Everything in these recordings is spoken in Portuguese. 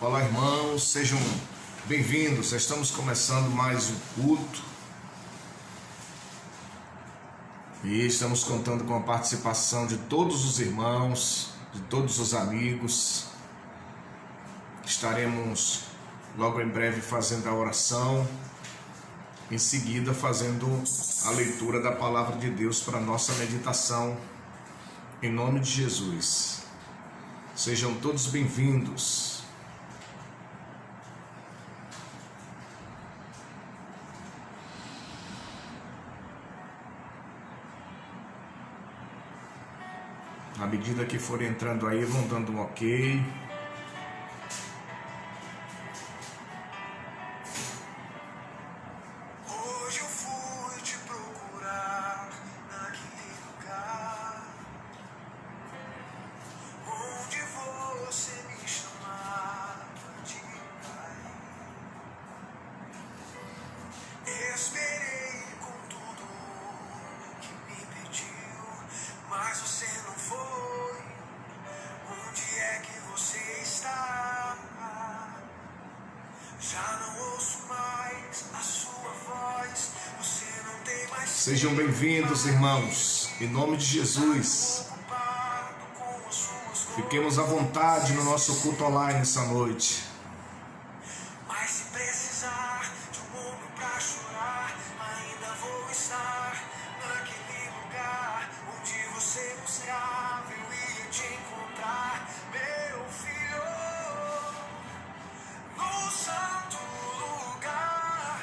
Olá, irmãos, sejam bem-vindos. Estamos começando mais um culto e estamos contando com a participação de todos os irmãos, de todos os amigos. Estaremos logo em breve fazendo a oração, em seguida fazendo a leitura da palavra de Deus para a nossa meditação, em nome de Jesus. Sejam todos bem-vindos. À medida que forem entrando aí, vão dando um ok. Hoje eu fui te procurar naquele lugar onde você me chamava de pai. Esperei com tudo que me pediu, mas você não foi. Onde é que você está? Já não ouço mais a sua voz. Você não tem mais. Sejam bem-vindos, irmãos, em nome de Jesus. Fiquemos à vontade no nosso culto online essa noite. Mas se precisar de um ombro pra chorar, ainda vou estar naquele lugar onde você buscava, eu ia te encontrar, meu filho, no santo lugar,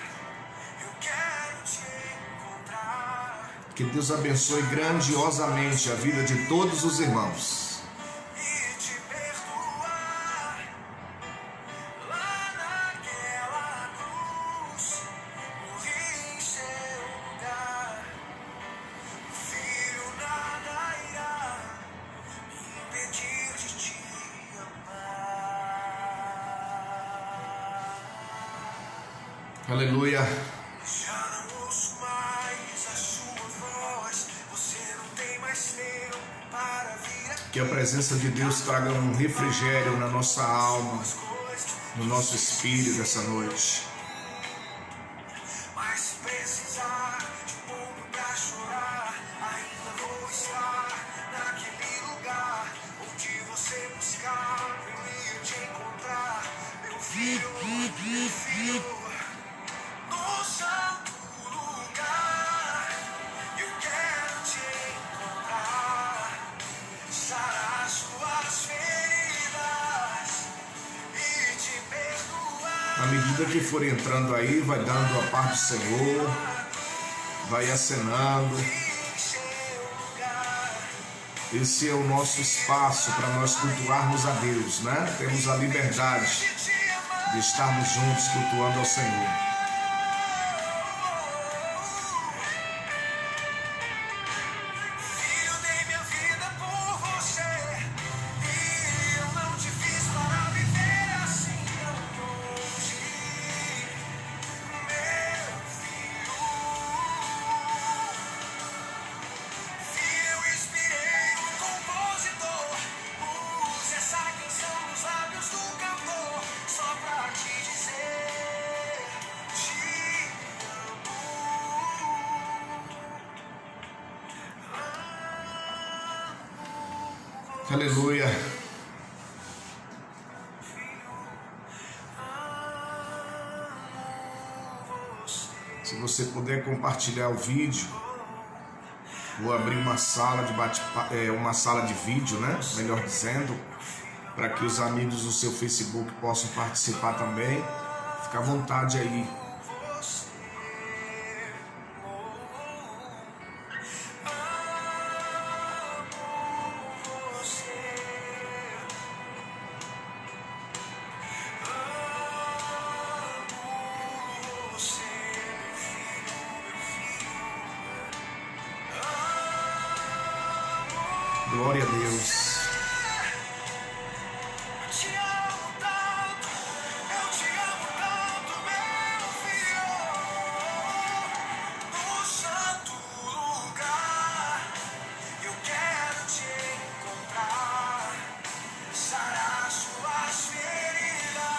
eu quero te encontrar Que Deus abençoe grandiosamente a vida de todos os irmãos. e te perdoar. Lá naquela cruz, morri em seu lugar. Filho, nada irá me impedir de te amar. Aleluia. Já não ouço mais a sua voz. Você não tem mais tempo para vir aqui. Que a presença de Deus traga um refrigério na nossa alma, no nosso espírito essa noite. Mas se precisar de um ombro pra chorar, ainda vou estar naquele lugar onde você buscava, eu ia te encontrar, meu filho, no santo lugar, eu quero te encontrar, sarar suas feridas e te perdoar. À medida que forem entrando aí, vai dando a paz do Senhor, vai acenando. Esse é o nosso espaço para nós cultuarmos a Deus, né? Temos a liberdade de estarmos juntos cultuando ao Senhor. Filho, dei minha vida por você e eu não te fiz para viver assim tão longe, meu filho. Eu inspirei um compositor, pus essa canção nos lábios do cantor, só pra te dizer, te amo. Aleluia. Se você puder compartilhar o vídeo, vou abrir uma sala de uma sala de vídeo, né? Melhor dizendo, para que os amigos do seu Facebook possam participar também. Fica à vontade aí. Glória a Deus. Te amo tanto, eu te amo tanto, meu filho. No santo lugar, eu quero te encontrar, sarar suas feridas.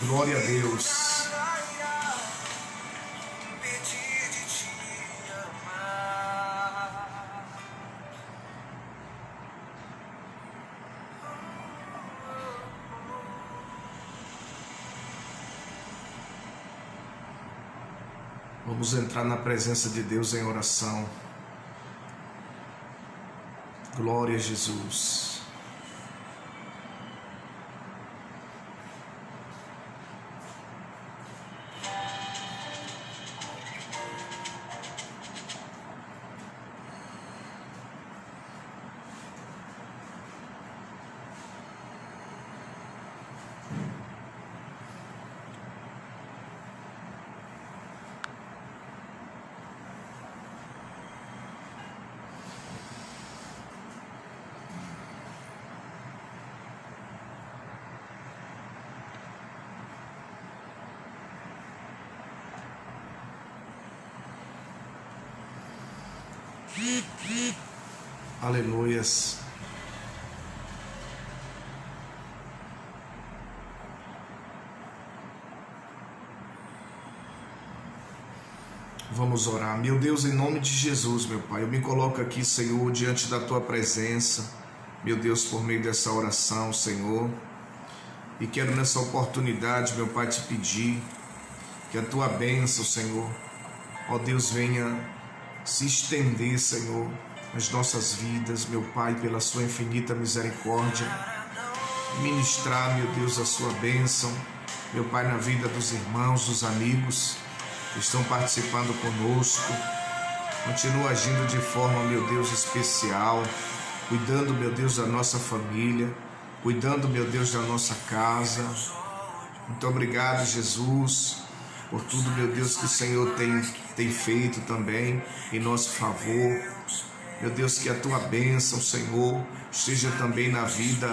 Glória a Deus. Impedir de te amar. Vamos entrar na presença de Deus em oração. Glória a Jesus. Aleluias. Vamos orar. Meu Deus, em nome de Jesus, meu Pai, eu me coloco aqui, Senhor, diante da Tua presença, meu Deus, por meio dessa oração, Senhor, e quero nessa oportunidade, meu Pai, te pedir que a Tua bênção, Senhor, ó Deus, venha se estender, Senhor, nas nossas vidas, meu Pai, pela Sua infinita misericórdia, ministrar, meu Deus, a Sua bênção, meu Pai, na vida dos irmãos, dos amigos que estão participando conosco. Continua agindo de forma, meu Deus, especial, cuidando, meu Deus, da nossa família, cuidando, meu Deus, da nossa casa. Muito obrigado, Jesus, por tudo, meu Deus, que o Senhor tem feito também em nosso favor. Meu Deus, que a Tua bênção, Senhor, esteja também na vida,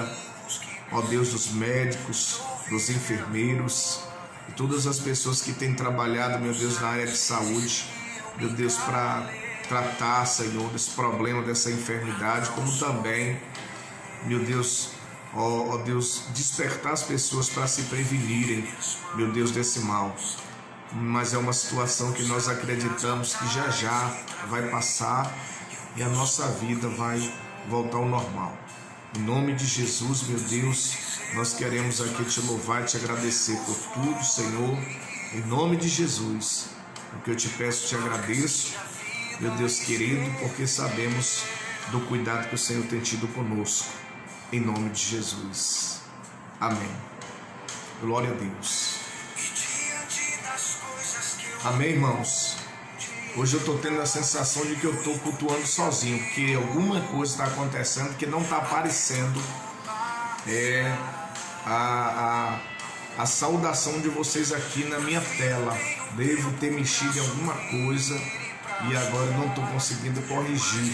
ó Deus, dos médicos, dos enfermeiros e todas as pessoas que têm trabalhado, meu Deus, na área de saúde, meu Deus, para tratar, Senhor, desse problema, dessa enfermidade, como também, meu Deus, ó Deus, despertar as pessoas para se prevenirem, meu Deus, desse mal. Mas é uma situação que nós acreditamos que já vai passar e a nossa vida vai voltar ao normal. Em nome de Jesus, meu Deus, nós queremos aqui te louvar e te agradecer por tudo, Senhor. Em nome de Jesus, o que eu te peço, te agradeço, meu Deus querido, porque sabemos do cuidado que o Senhor tem tido conosco. Em nome de Jesus. Amém. Glória a Deus. Amém, irmãos? Hoje eu estou tendo a sensação de que eu estou cultuando sozinho, porque alguma coisa está acontecendo que não está aparecendo a saudação de vocês aqui na minha tela. Devo ter mexido em alguma coisa e agora eu não estou conseguindo corrigir.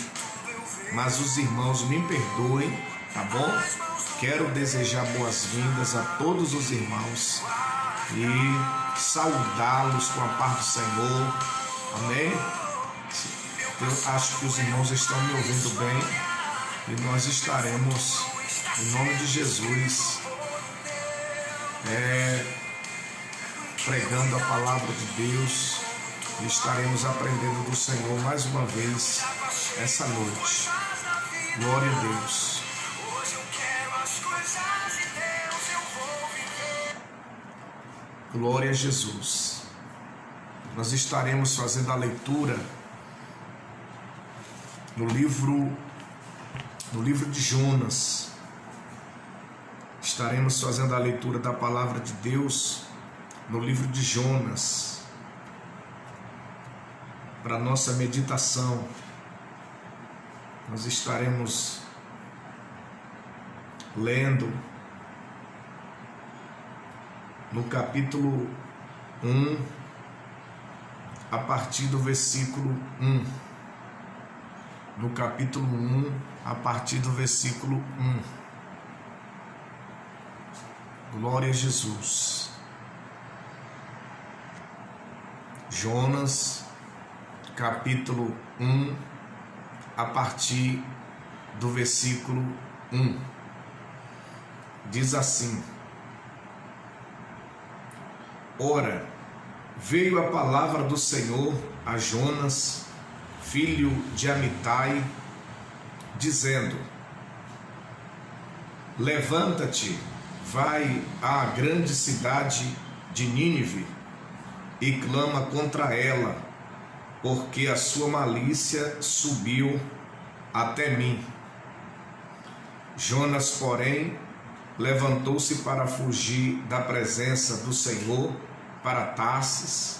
Mas os irmãos me perdoem, tá bom? Quero desejar boas-vindas a todos os irmãos e saudá-los com a paz do Senhor. Amém? Eu acho que os irmãos estão me ouvindo bem e nós estaremos, em nome de Jesus, pregando a palavra de Deus e estaremos aprendendo do Senhor mais uma vez essa noite. Glória a Deus. Glória a Jesus. Nós estaremos fazendo a leitura no livro de Jonas. Estaremos fazendo a leitura da palavra de Deus no livro de Jonas, para nossa meditação. Nós estaremos lendo no capítulo 1, a partir do versículo 1. No capítulo 1, a partir do versículo 1. Glória a Jesus. Jonas, capítulo 1, a partir do versículo 1. Diz assim: Ora, veio a palavra do Senhor a Jonas, filho de Amitai, dizendo: levanta-te, vai à grande cidade de Nínive e clama contra ela, porque a sua malícia subiu até mim. Jonas, porém, levantou-se para fugir da presença do Senhor para Tarsis,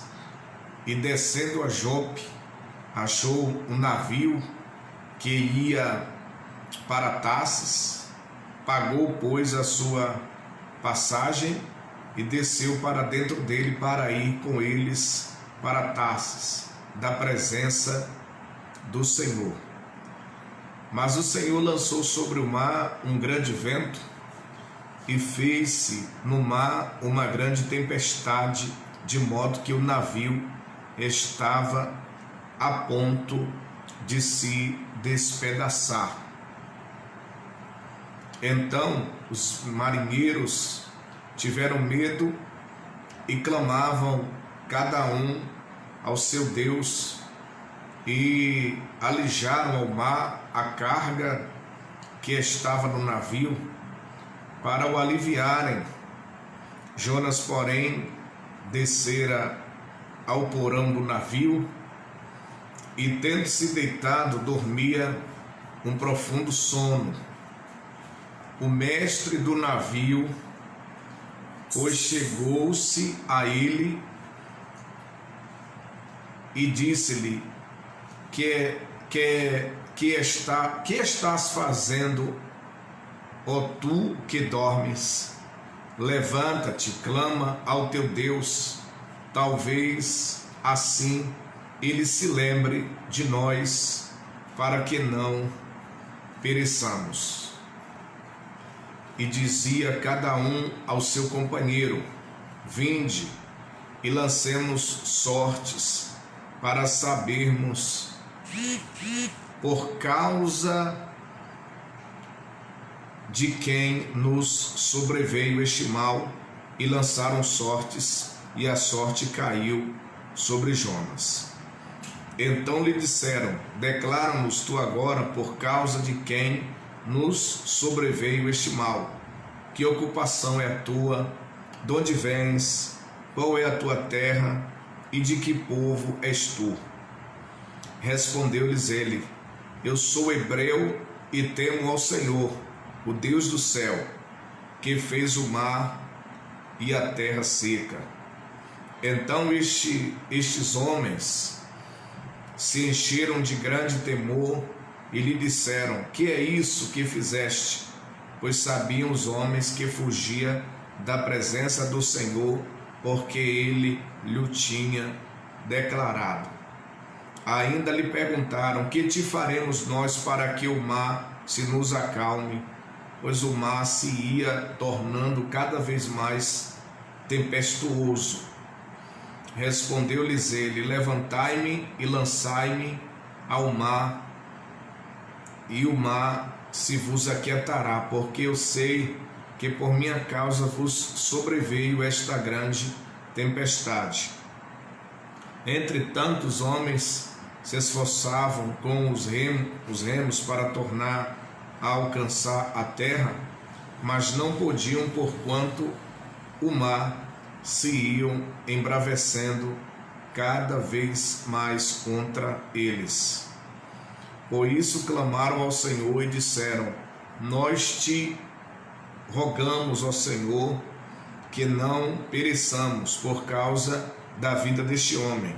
e descendo a Jope, achou um navio que ia para Tarsis, pagou, pois, a sua passagem e desceu para dentro dele para ir com eles para Tarsis, da presença do Senhor. Mas o Senhor lançou sobre o mar um grande vento, e fez-se no mar uma grande tempestade, de modo que o navio estava a ponto de se despedaçar. Então os marinheiros tiveram medo e clamavam cada um ao seu Deus, e alijaram ao mar a carga que estava no navio, para o aliviarem. Jonas, porém, descera ao porão do navio, e tendo-se deitado, dormia um profundo sono. O mestre do navio, pois, chegou-se a ele e disse-lhe: que estás fazendo, ó tu que dormes? Levanta-te, clama ao teu Deus, talvez assim ele se lembre de nós, para que não pereçamos. E dizia cada um ao seu companheiro: vinde e lancemos sortes, para sabermos por causa de quem nos sobreveio este mal. E lançaram sortes, e a sorte caiu sobre Jonas. Então lhe disseram: declara-nos tu agora por causa de quem nos sobreveio este mal. Que ocupação é a tua? De onde vens? Qual é a tua terra? E de que povo és tu? Respondeu-lhes ele: eu sou hebreu e temo ao Senhor, o Deus do céu, que fez o mar e a terra seca. Então estes homens se encheram de grande temor e lhe disseram: que é isso que fizeste? Pois sabiam os homens que fugia da presença do Senhor, porque ele lhe tinha declarado. Ainda lhe perguntaram: que te faremos nós para que o mar se nos acalme? Pois o mar se ia tornando cada vez mais tempestuoso. Respondeu-lhes ele: levantai-me e lançai-me ao mar, e o mar se vos aquietará, porque eu sei que por minha causa vos sobreveio esta grande tempestade. Entretanto, os homens se esforçavam com os remos para tornar a alcançar a terra, mas não podiam, porquanto o mar se iam embravecendo cada vez mais contra eles. Por isso clamaram ao Senhor e disseram: nós te rogamos, ó Senhor, que não pereçamos por causa da vida deste homem,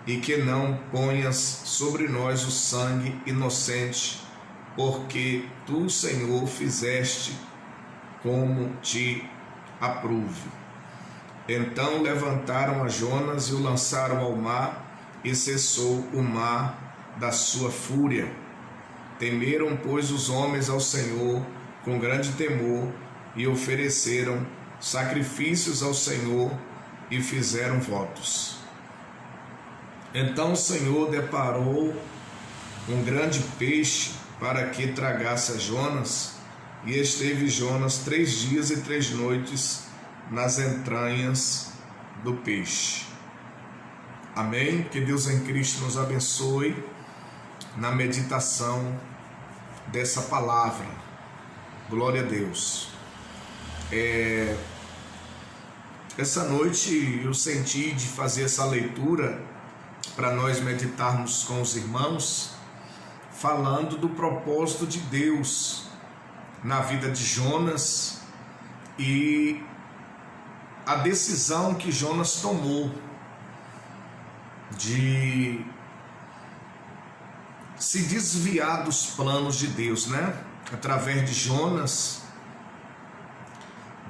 e que não ponhas sobre nós o sangue inocente, porque tu, Senhor, fizeste como te aprouve. Então levantaram a Jonas e o lançaram ao mar, e cessou o mar da sua fúria. Temeram, pois, os homens ao Senhor com grande temor, e ofereceram sacrifícios ao Senhor e fizeram votos. Então o Senhor deparou um grande peixe para que tragasse a Jonas, e esteve Jonas 3 dias e 3 noites nas entranhas do peixe. Amém? Que Deus em Cristo nos abençoe na meditação dessa palavra. Glória a Deus. Essa noite eu senti de fazer essa leitura para nós meditarmos com os irmãos, falando do propósito de Deus na vida de Jonas e a decisão que Jonas tomou de se desviar dos planos de Deus, né? Através de Jonas,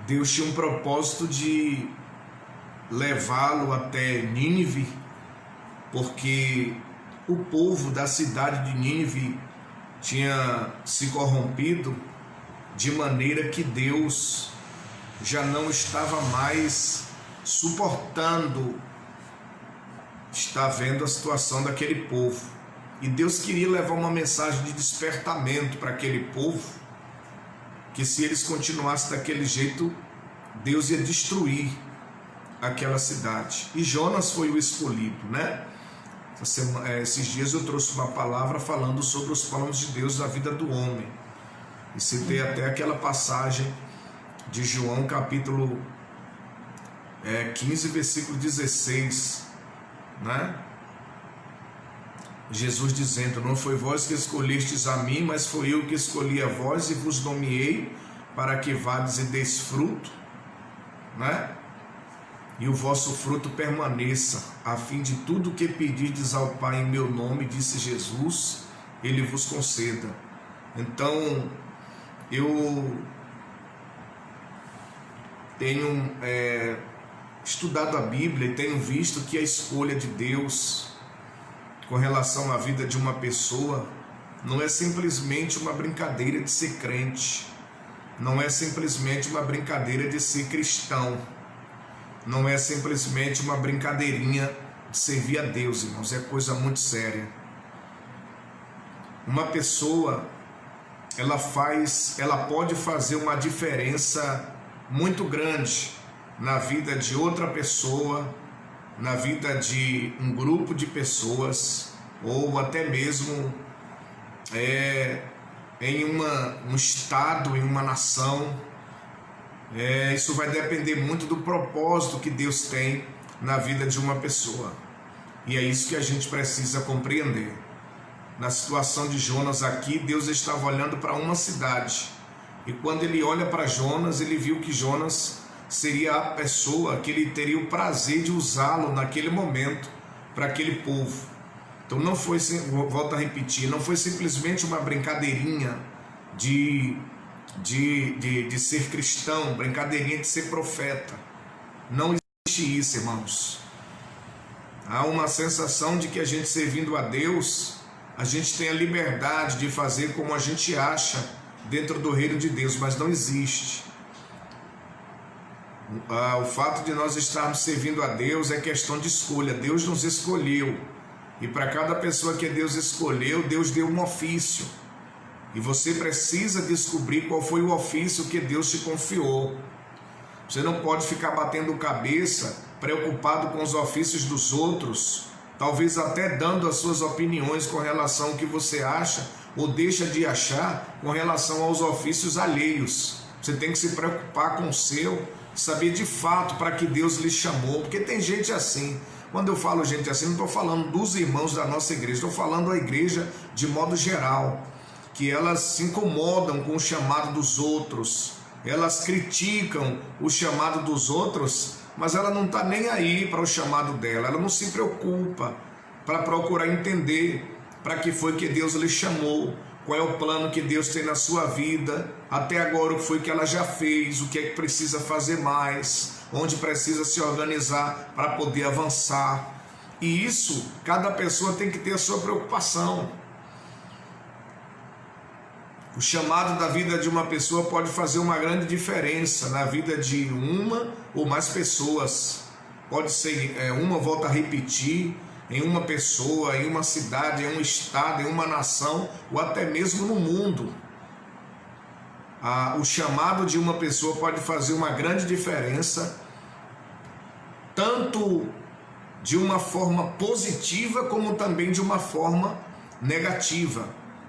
Deus tinha um propósito de levá-lo até Nínive, porque o povo da cidade de Nínive tinha se corrompido de maneira que Deus já não estava mais suportando estar vendo a situação daquele povo. E Deus queria levar uma mensagem de despertamento para aquele povo, que se eles continuassem daquele jeito, Deus ia destruir aquela cidade. E Jonas foi o escolhido, né? Esses dias eu trouxe uma palavra falando sobre os planos de Deus na vida do homem. E citei até aquela passagem de João capítulo 15, versículo 16, né? Jesus dizendo: não foi vós que escolhestes a mim, mas foi eu que escolhi a vós e vos nomeei para que vades e deis fruto, né? E o vosso fruto permaneça, a fim de tudo que pedirdes ao Pai em meu nome, disse Jesus, Ele vos conceda. Então, eu tenho estudado a Bíblia e tenho visto que a escolha de Deus com relação à vida de uma pessoa não é simplesmente uma brincadeira de ser crente, não é simplesmente uma brincadeira de ser cristão, não é simplesmente uma brincadeirinha de servir a Deus, irmãos, é coisa muito séria. Uma pessoa, ela pode fazer uma diferença muito grande na vida de outra pessoa, na vida de um grupo de pessoas, ou até mesmo em um estado, em uma nação. Isso vai depender muito do propósito que Deus tem na vida de uma pessoa, e é isso que a gente precisa compreender. Na situação de Jonas aqui, Deus estava olhando para uma cidade, e quando ele olha para Jonas, ele viu que Jonas seria a pessoa que ele teria o prazer de usá-lo naquele momento para aquele povo. Então não foi, volto a repetir, não foi simplesmente uma brincadeirinha de ser cristão, brincadeirinha de ser profeta. Não existe isso, irmãos. Há uma sensação de que a gente, servindo a Deus, a gente tem a liberdade de fazer como a gente acha dentro do reino de Deus, mas não existe. O fato de nós estarmos servindo a Deus é questão de escolha. Deus nos escolheu, e para cada pessoa que Deus escolheu, Deus deu um ofício, e você precisa descobrir qual foi o ofício que Deus te confiou. Você não pode ficar batendo cabeça, preocupado com os ofícios dos outros, talvez até dando as suas opiniões com relação ao que você acha ou deixa de achar com relação aos ofícios alheios. Você tem que se preocupar com o seu, saber de fato para que Deus lhe chamou, porque tem gente assim. Quando eu falo gente assim, não estou falando dos irmãos da nossa igreja, estou falando da igreja de modo geral, que elas se incomodam com o chamado dos outros, elas criticam o chamado dos outros, mas ela não está nem aí para o chamado dela, ela não se preocupa para procurar entender para que foi que Deus lhe chamou, qual é o plano que Deus tem na sua vida, até agora o que foi que ela já fez, o que é que precisa fazer mais, onde precisa se organizar para poder avançar. E isso, cada pessoa tem que ter a sua preocupação. O chamado da vida de uma pessoa pode fazer uma grande diferença na vida de uma ou mais pessoas. Pode ser uma, volta a repetir, em uma pessoa, em uma cidade, em um estado, em uma nação, ou até mesmo no mundo. O chamado de uma pessoa pode fazer uma grande diferença, tanto tanto de uma forma positiva como também de uma forma negativa.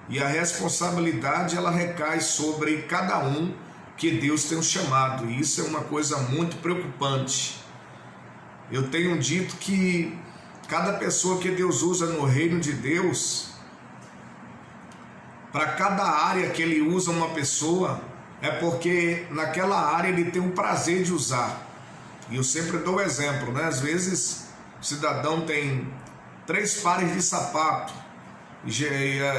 E a responsabilidade ela recai sobre cada um que Deus tem chamado. E isso é uma coisa muito preocupante. Eu tenho dito que cada pessoa que Deus usa no reino de Deus, para cada área que ele usa uma pessoa, é porque naquela área ele tem o prazer de usar. E eu sempre dou exemplo, né? Às vezes o cidadão tem 3 pares de sapato, e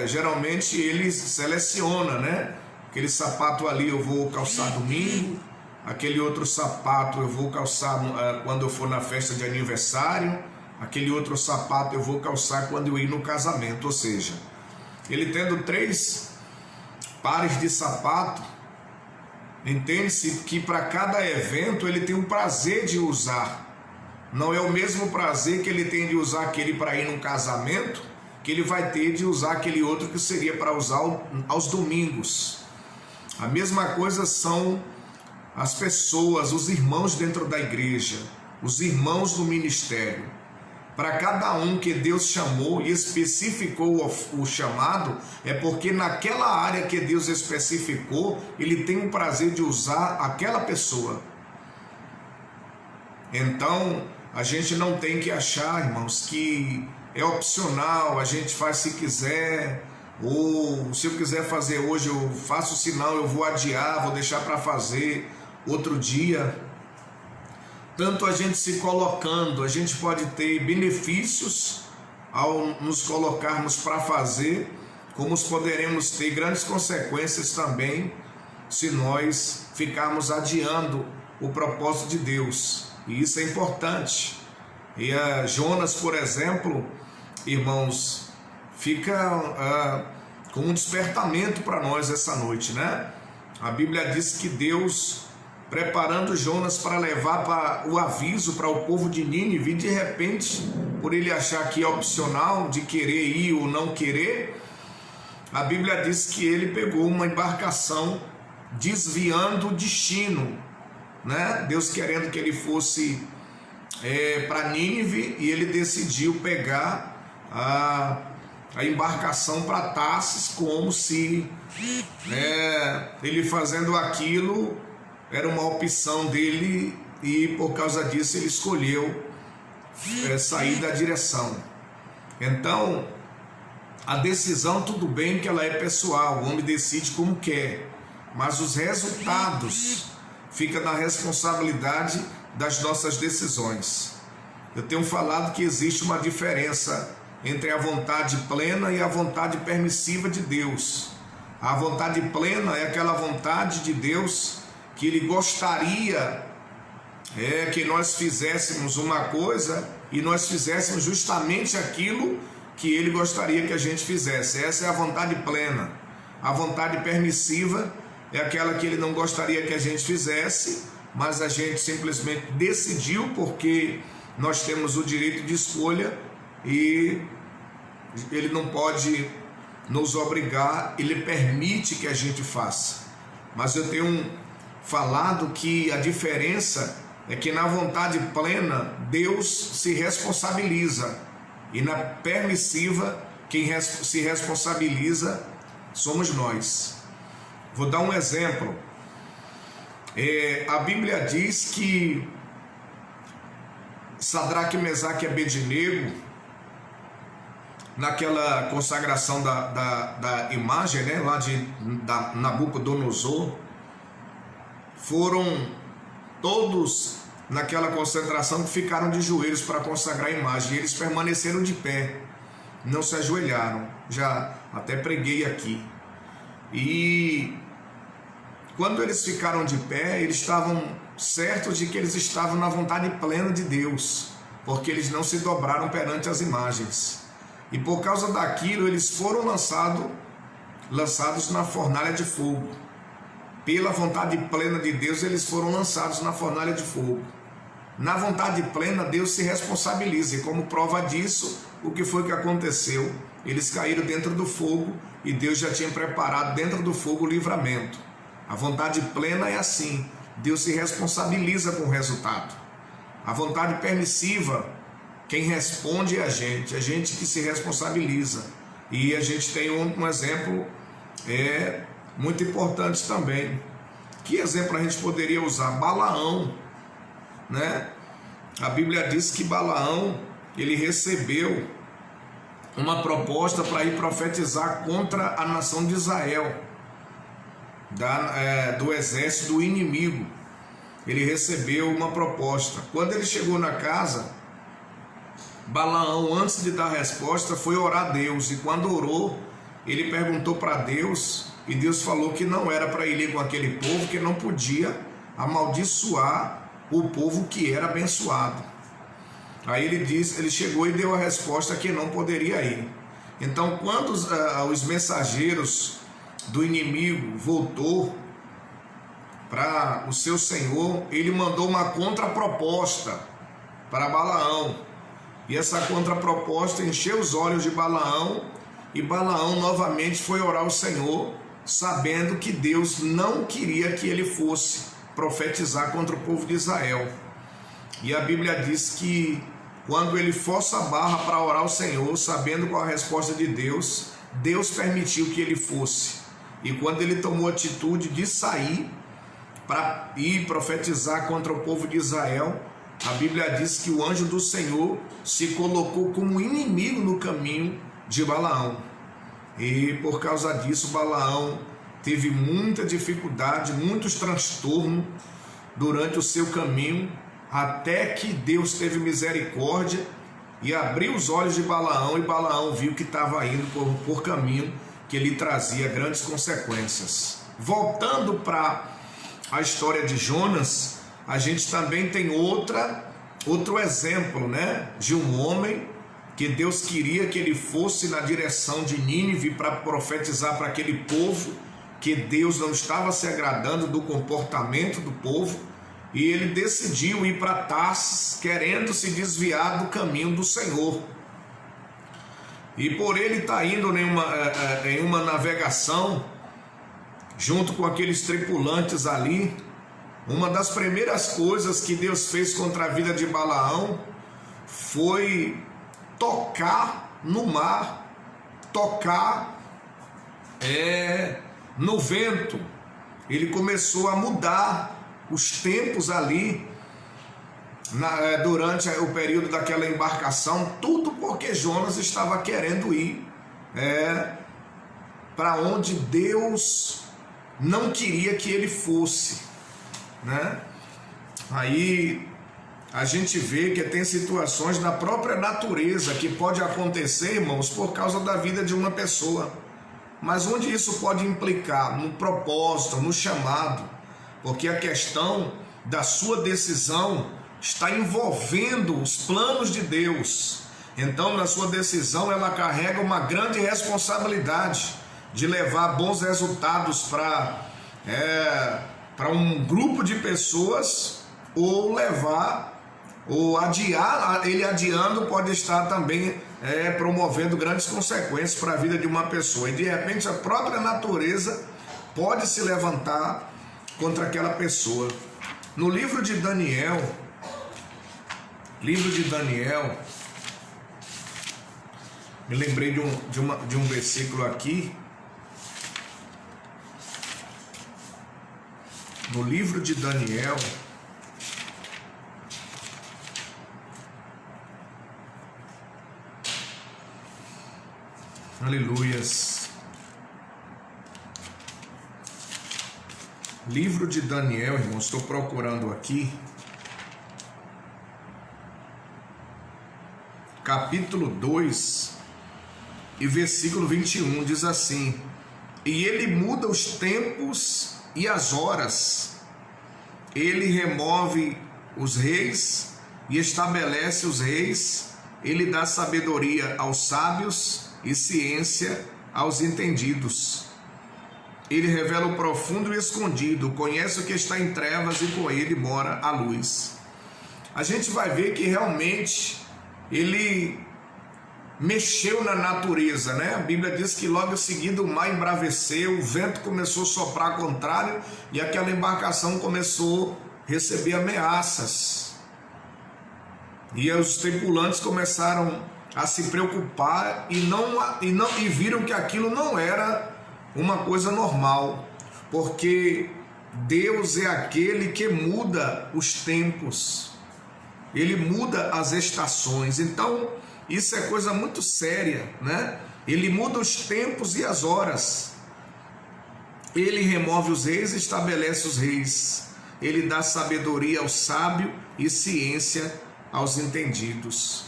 geralmente ele seleciona, né? Aquele sapato ali eu vou calçar domingo, aquele outro sapato eu vou calçar quando eu for na festa de aniversário, aquele outro sapato eu vou calçar quando eu ir no casamento. Ou seja, ele tendo 3 pares de sapato, entende-se que para cada evento ele tem um prazer de usar. Não é o mesmo prazer que ele tem de usar aquele para ir num casamento, que ele vai ter de usar aquele outro que seria para usar aos domingos. A mesma coisa são as pessoas, os irmãos dentro da igreja, os irmãos do ministério. Para cada um que Deus chamou e especificou o chamado, é porque naquela área que Deus especificou, ele tem o prazer de usar aquela pessoa. Então, a gente não tem que achar, irmãos, que é opcional, a gente faz se quiser, ou se eu quiser fazer hoje, eu faço, se não, eu vou adiar, vou deixar para fazer outro dia. Tanto a gente se colocando, a gente pode ter benefícios ao nos colocarmos para fazer, como poderemos ter grandes consequências também se nós ficarmos adiando o propósito de Deus. E isso é importante. E Jonas, por exemplo, irmãos, fica como um despertamento para nós essa noite, né? A Bíblia diz que Deus, preparando Jonas para levar o aviso para o povo de Nínive, e de repente, por ele achar que é opcional de querer ir ou não querer, a Bíblia diz que ele pegou uma embarcação desviando o destino, né? Deus querendo que ele fosse para Nínive, e ele decidiu pegar a embarcação para Tarsis, como se ele fazendo aquilo era uma opção dele, e por causa disso ele escolheu sair da direção. Então, a decisão, tudo bem que ela é pessoal, o homem decide como quer, mas os resultados ficam na responsabilidade das nossas decisões. Eu tenho falado que existe uma diferença entre a vontade plena e a vontade permissiva de Deus. A vontade plena é aquela vontade de Deus que ele gostaria que nós fizéssemos uma coisa e nós fizéssemos justamente aquilo que ele gostaria que a gente fizesse. Essa é a vontade plena. A vontade permissiva é aquela que ele não gostaria que a gente fizesse, mas a gente simplesmente decidiu, porque nós temos o direito de escolha e ele não pode nos obrigar, ele permite que a gente faça. Mas eu tenho falado que a diferença é que na vontade plena Deus se responsabiliza, e na permissiva quem se responsabiliza somos nós. Vou dar um exemplo. A Bíblia diz que Sadraque, Mesaque e Abednego, naquela consagração da imagem, né, lá de Nabucodonosor, foram todos naquela concentração que ficaram de joelhos para consagrar a imagem, e eles permaneceram de pé, não se ajoelharam. Já até preguei aqui. E quando eles ficaram de pé, eles estavam certos de que eles estavam na vontade plena de Deus, porque eles não se dobraram perante as imagens. E por causa daquilo, eles foram lançados na fornalha de fogo. Pela vontade plena de Deus, eles foram lançados na fornalha de fogo. Na vontade plena, Deus se responsabiliza, e como prova disso, o que foi que aconteceu? Eles caíram dentro do fogo, e Deus já tinha preparado dentro do fogo o livramento. A vontade plena é assim, Deus se responsabiliza com o resultado. A vontade permissiva, quem responde é a gente que se responsabiliza. E a gente tem um exemplo muito importante também. Que exemplo a gente poderia usar? Balaão, né? A Bíblia diz que Balaão, ele recebeu uma proposta para ir profetizar contra a nação de Israel, do exército do inimigo. Ele recebeu uma proposta. Quando ele chegou na casa, Balaão, antes de dar resposta, foi orar a Deus. E quando orou, ele perguntou para Deus, e Deus falou que não era para ir com aquele povo, que não podia amaldiçoar o povo que era abençoado. Aí ele chegou e deu a resposta que não poderia ir. Então, quando os mensageiros do inimigo voltou para o seu senhor, ele mandou uma contraproposta para Balaão. E essa contraproposta encheu os olhos de Balaão, e Balaão novamente foi orar ao Senhor, sabendo que Deus não queria que ele fosse profetizar contra o povo de Israel. E a Bíblia diz que quando ele força a barra para orar ao Senhor, sabendo qual a resposta de Deus, Deus permitiu que ele fosse. E quando ele tomou a atitude de sair para ir profetizar contra o povo de Israel, a Bíblia diz que o anjo do Senhor se colocou como inimigo no caminho de Balaão. E por causa disso, Balaão teve muita dificuldade, muitos transtornos durante o seu caminho, até que Deus teve misericórdia e abriu os olhos de Balaão, e Balaão viu que estava indo por caminho que lhe trazia grandes consequências. Voltando para a história de Jonas, a gente também tem outro exemplo, né, de um homem que Deus queria que ele fosse na direção de Nínive para profetizar para aquele povo, que Deus não estava se agradando do comportamento do povo, e ele decidiu ir para Tarsis, querendo se desviar do caminho do Senhor. E por ele estar indo em uma navegação, junto com aqueles tripulantes ali, uma das primeiras coisas que Deus fez contra a vida de Balaão foi tocar no mar, tocar no vento. Ele começou a mudar os tempos ali, durante o período daquela embarcação, tudo porque Jonas estava querendo ir para onde Deus não queria que ele fosse, né? Aí a gente vê que tem situações na própria natureza que pode acontecer, irmãos, por causa da vida de uma pessoa, mas onde isso pode implicar no propósito, no chamado, porque a questão da sua decisão está envolvendo os planos de Deus. Então, na sua decisão, ela carrega uma grande responsabilidade de levar bons resultados para um grupo de pessoas, ou levar, ou adiar. Ele adiando pode estar também promovendo grandes consequências para a vida de uma pessoa, e de repente a própria natureza pode se levantar contra aquela pessoa. No livro de Daniel, me lembrei de um versículo aqui. No livro de Daniel, aleluias. Livro de Daniel, irmão, estou procurando aqui. Capítulo 2 e versículo 21 diz assim: e ele muda os tempos e as horas, ele remove os reis e estabelece os reis, ele dá sabedoria aos sábios e ciência aos entendidos. Ele revela o profundo e o escondido, conhece o que está em trevas e com ele mora a luz. A gente vai ver que realmente ele mexeu na natureza, né? A Bíblia diz que logo em seguida o mar embraveceu, o vento começou a soprar contrário e aquela embarcação começou a receber ameaças. E os tripulantes começaram a se preocupar e viram que aquilo não era uma coisa normal, porque Deus é aquele que muda os tempos, Ele muda as estações. Então isso é coisa muito séria, né? Ele muda os tempos e as horas. Ele remove os reis e estabelece os reis. Ele dá sabedoria ao sábio e ciência aos entendidos.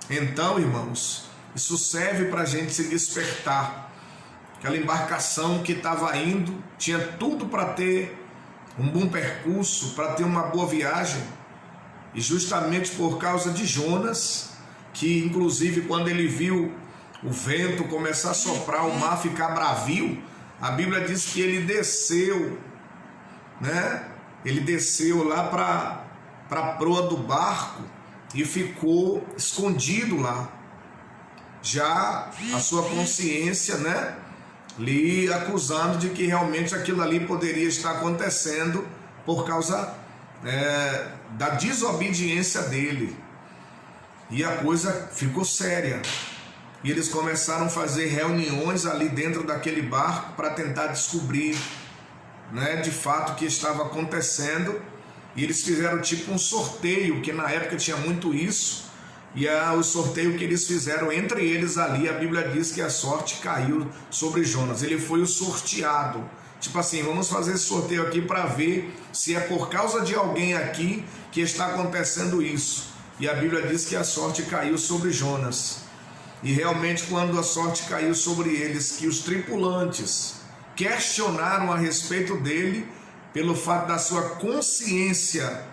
Então, irmãos, isso serve para a gente se despertar. Aquela embarcação que estava indo, tinha tudo para ter um bom percurso, para ter uma boa viagem. E justamente por causa de Jonas, que inclusive quando ele viu o vento começar a soprar, o mar ficar bravio, a Bíblia diz que ele desceu, né? Ele desceu lá para a proa do barco e ficou escondido lá. Já a sua consciência, né, lhe acusando de que realmente aquilo ali poderia estar acontecendo por causa da desobediência dele. E a coisa ficou séria. E eles começaram a fazer reuniões ali dentro daquele barco para tentar descobrir, né, de fato o que estava acontecendo. E eles fizeram tipo um sorteio, que na época tinha muito isso. E o sorteio que eles fizeram entre eles ali, a Bíblia diz que a sorte caiu sobre Jonas. Ele foi o sorteado. Tipo assim, vamos fazer esse sorteio aqui para ver se é por causa de alguém aqui que está acontecendo isso. E a Bíblia diz que a sorte caiu sobre Jonas. E realmente quando a sorte caiu sobre eles, que os tripulantes questionaram a respeito dele, pelo fato da sua consciência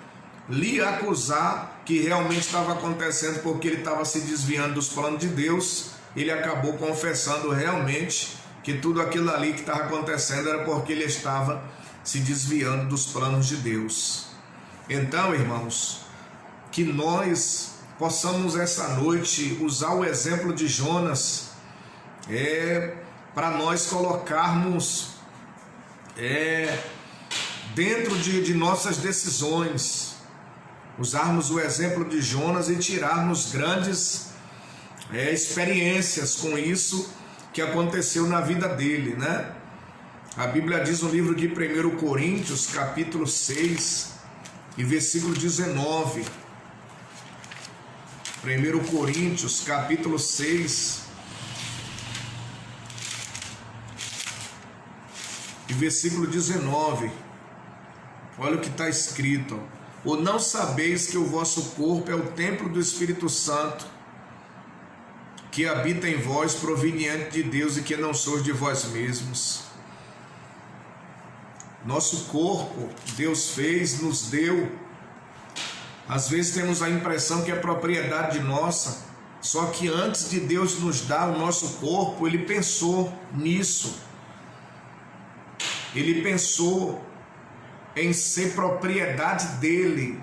lhe acusar que realmente estava acontecendo porque ele estava se desviando dos planos de Deus, ele acabou confessando realmente que tudo aquilo ali que estava acontecendo era porque ele estava se desviando dos planos de Deus. Então, irmãos, que nós possamos essa noite usar o exemplo de Jonas para nós colocarmos dentro de nossas decisões, usarmos o exemplo de Jonas e tirarmos grandes experiências com isso que aconteceu na vida dele, né? A Bíblia diz no livro de 1 Coríntios, capítulo 6 e versículo 19. 1 Coríntios, capítulo 6 e versículo 19. Olha o que está escrito: ou não sabeis que o vosso corpo é o templo do Espírito Santo, que habita em vós, proveniente de Deus, e que não sois de vós mesmos? Nosso corpo, Deus fez, nos deu. Às vezes temos a impressão que é propriedade nossa, só que antes de Deus nos dar o nosso corpo, Ele pensou nisso. Ele pensou em ser propriedade dele.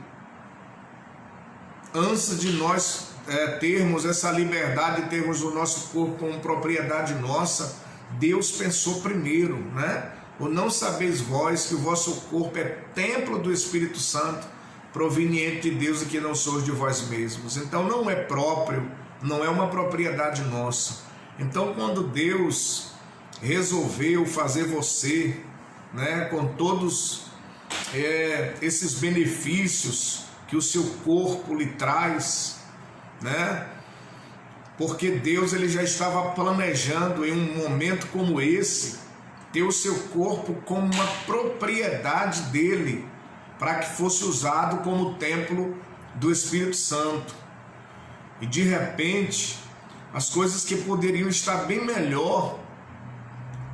Antes de nós termos essa liberdade, termos o nosso corpo como propriedade nossa, Deus pensou primeiro, né? Ou não sabeis vós que o vosso corpo é templo do Espírito Santo, proveniente de Deus, e que não sois de vós mesmos? Então não é próprio, não é uma propriedade nossa. Então quando Deus resolveu fazer você, né, com todos esses benefícios que o seu corpo lhe traz, né? Porque Deus ele já estava planejando em um momento como esse ter o seu corpo como uma propriedade dele, para que fosse usado como templo do Espírito Santo. E de repente as coisas que poderiam estar bem melhor,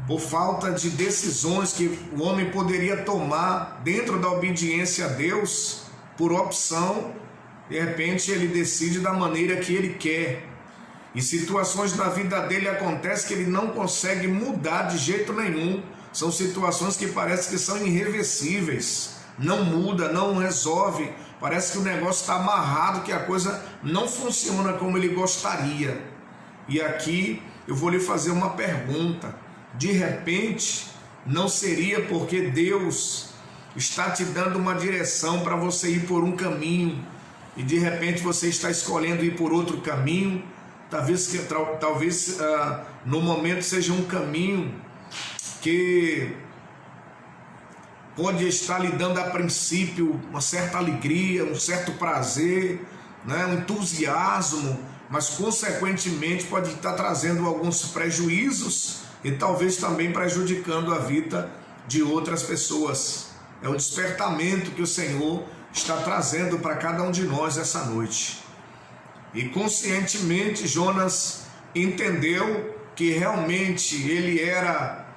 por falta de decisões que o homem poderia tomar dentro da obediência a Deus, por opção, de repente ele decide da maneira que ele quer. E situações na vida dele acontecem que ele não consegue mudar de jeito nenhum. São situações que parece que são irreversíveis. Não muda, não resolve. Parece que o negócio está amarrado, que a coisa não funciona como ele gostaria. E aqui eu vou lhe fazer uma pergunta. De repente, não seria porque Deus está te dando uma direção para você ir por um caminho, e de repente você está escolhendo ir por outro caminho. Talvez no momento seja um caminho que pode estar lhe dando a princípio uma certa alegria, um certo prazer, né, um entusiasmo, mas consequentemente pode estar trazendo alguns prejuízos e talvez também prejudicando a vida de outras pessoas. É o despertamento que o Senhor está trazendo para cada um de nós essa noite. E conscientemente Jonas entendeu que realmente ele era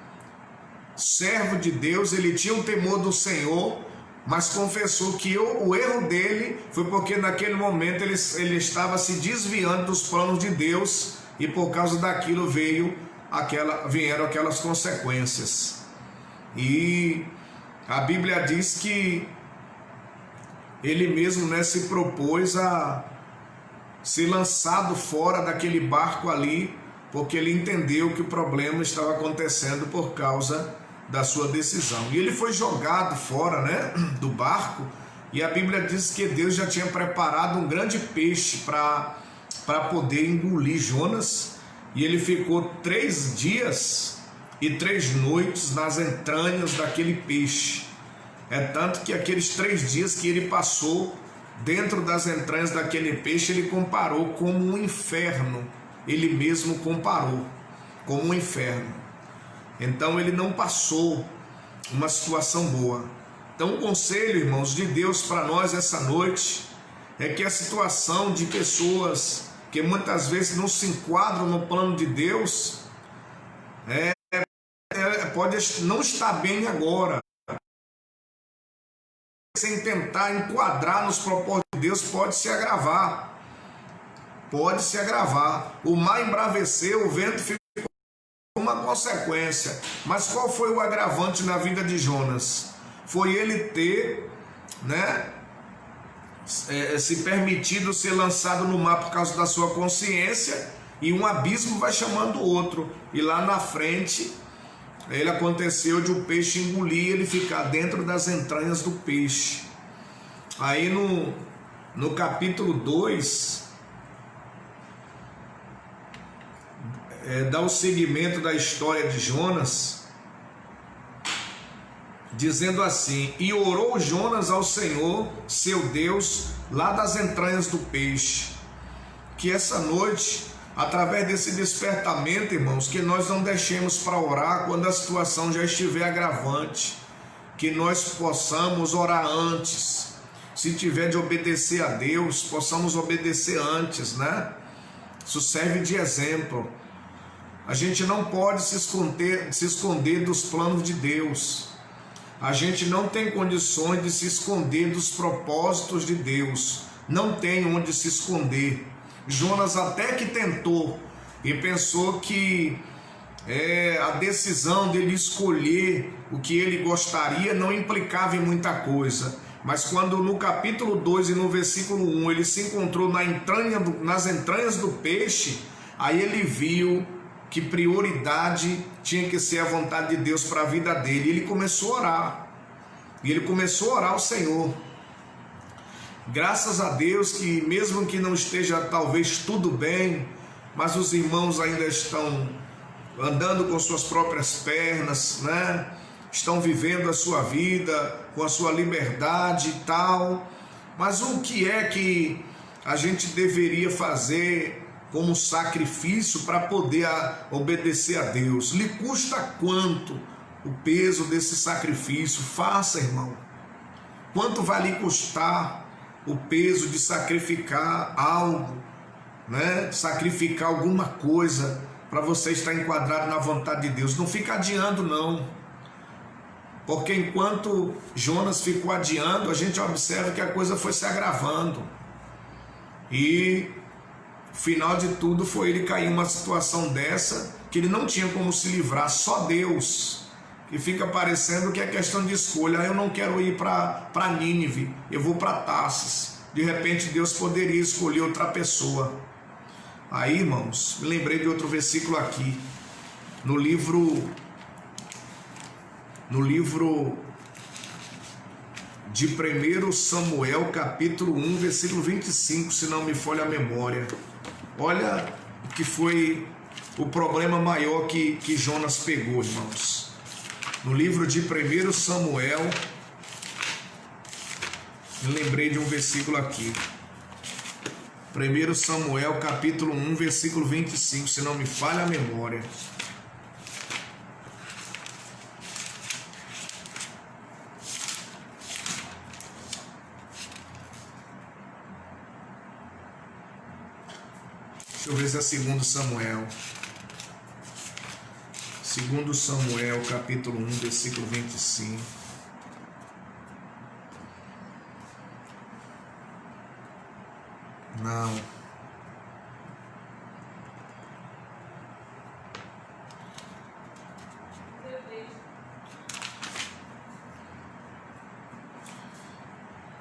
servo de Deus, ele tinha um temor do Senhor, mas confessou que o erro dele foi porque naquele momento ele estava se desviando dos planos de Deus, e por causa daquilo vieram aquelas consequências. E a Bíblia diz que ele mesmo, né, se propôs a ser lançado fora daquele barco ali, porque ele entendeu que o problema estava acontecendo por causa da sua decisão. E ele foi jogado fora, né, do barco, e a Bíblia diz que Deus já tinha preparado um grande peixe para poder engolir Jonas, e ele ficou 3 dias e 3 noites nas entranhas daquele peixe. É tanto que aqueles 3 dias que ele passou dentro das entranhas daquele peixe, ele comparou como um inferno. Ele mesmo comparou como um inferno. Então ele não passou uma situação boa. Então o conselho, irmãos, de Deus para nós essa noite é que a situação de pessoas que muitas vezes não se enquadram no plano de Deus pode não estar bem agora. Sem tentar enquadrar nos propósitos de Deus, pode se agravar. Pode se agravar. O mar embraveceu, o vento ficou uma consequência. Mas qual foi o agravante na vida de Jonas? Foi ele ter, né, se permitido ser lançado no mar por causa da sua consciência, e um abismo vai chamando o outro. E lá na frente, ele aconteceu de o peixe engolir, ele ficar dentro das entranhas do peixe. Aí no capítulo 2, dá o seguimento da história de Jonas, dizendo assim: e orou Jonas ao Senhor, seu Deus, lá das entranhas do peixe. Que essa noite, através desse despertamento, irmãos, que nós não deixemos para orar quando a situação já estiver agravante, que nós possamos orar antes. Se tiver de obedecer a Deus, possamos obedecer antes, né? Isso serve de exemplo. A gente não pode se esconder dos planos de Deus. A gente não tem condições de se esconder dos propósitos de Deus. Não tem onde se esconder. Jonas até que tentou e pensou que a decisão dele escolher o que ele gostaria não implicava em muita coisa. Mas quando no capítulo 2 e no versículo 1 ele se encontrou nas entranhas do peixe, aí ele viu que prioridade tinha que ser a vontade de Deus para a vida dele. E ele começou a orar. E ele começou a orar ao Senhor. Graças a Deus que mesmo que não esteja talvez tudo bem, mas os irmãos ainda estão andando com suas próprias pernas, né? Estão vivendo a sua vida com a sua liberdade e tal. Mas o que é que a gente deveria fazer como sacrifício para poder obedecer a Deus? Lhe custa quanto o peso desse sacrifício? Faça, irmão. Quanto vai lhe custar o peso de sacrificar algo, né? Sacrificar alguma coisa para você estar enquadrado na vontade de Deus? Não fica adiando, não. Porque enquanto Jonas ficou adiando, a gente observa que a coisa foi se agravando. E o final de tudo foi ele cair em uma situação dessa, que ele não tinha como se livrar, só Deus. Que fica parecendo que é questão de escolha. Eu não quero ir para Nínive, eu vou para Tarsis. De repente Deus poderia escolher outra pessoa. Aí, irmãos, me lembrei de outro versículo aqui, no livro de 1 Samuel, capítulo 1, versículo 25, se não me falha a memória. Olha o que foi o problema maior que Jonas pegou, irmãos. No livro de 1 Samuel, eu lembrei de um versículo aqui. 1 Samuel, capítulo 1, versículo 25, se não me falha a memória. Deixa eu ver se é 2 Samuel. 2 Samuel, capítulo 1, versículo 25. Não.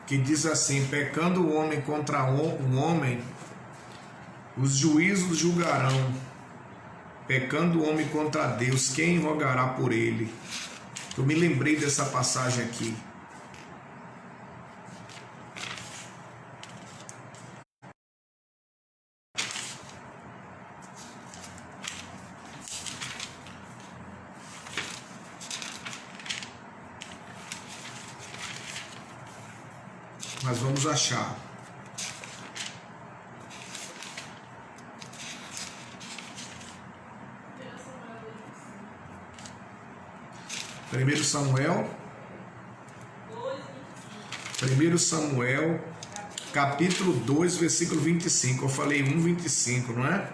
Que diz assim: pecando o homem contra o homem, os juízos julgarão. Pecando o homem contra Deus, quem rogará por ele? Eu me lembrei dessa passagem aqui. Mas vamos achar. Primeiro Samuel, capítulo 2, versículo 25. Eu falei 1:25, não é?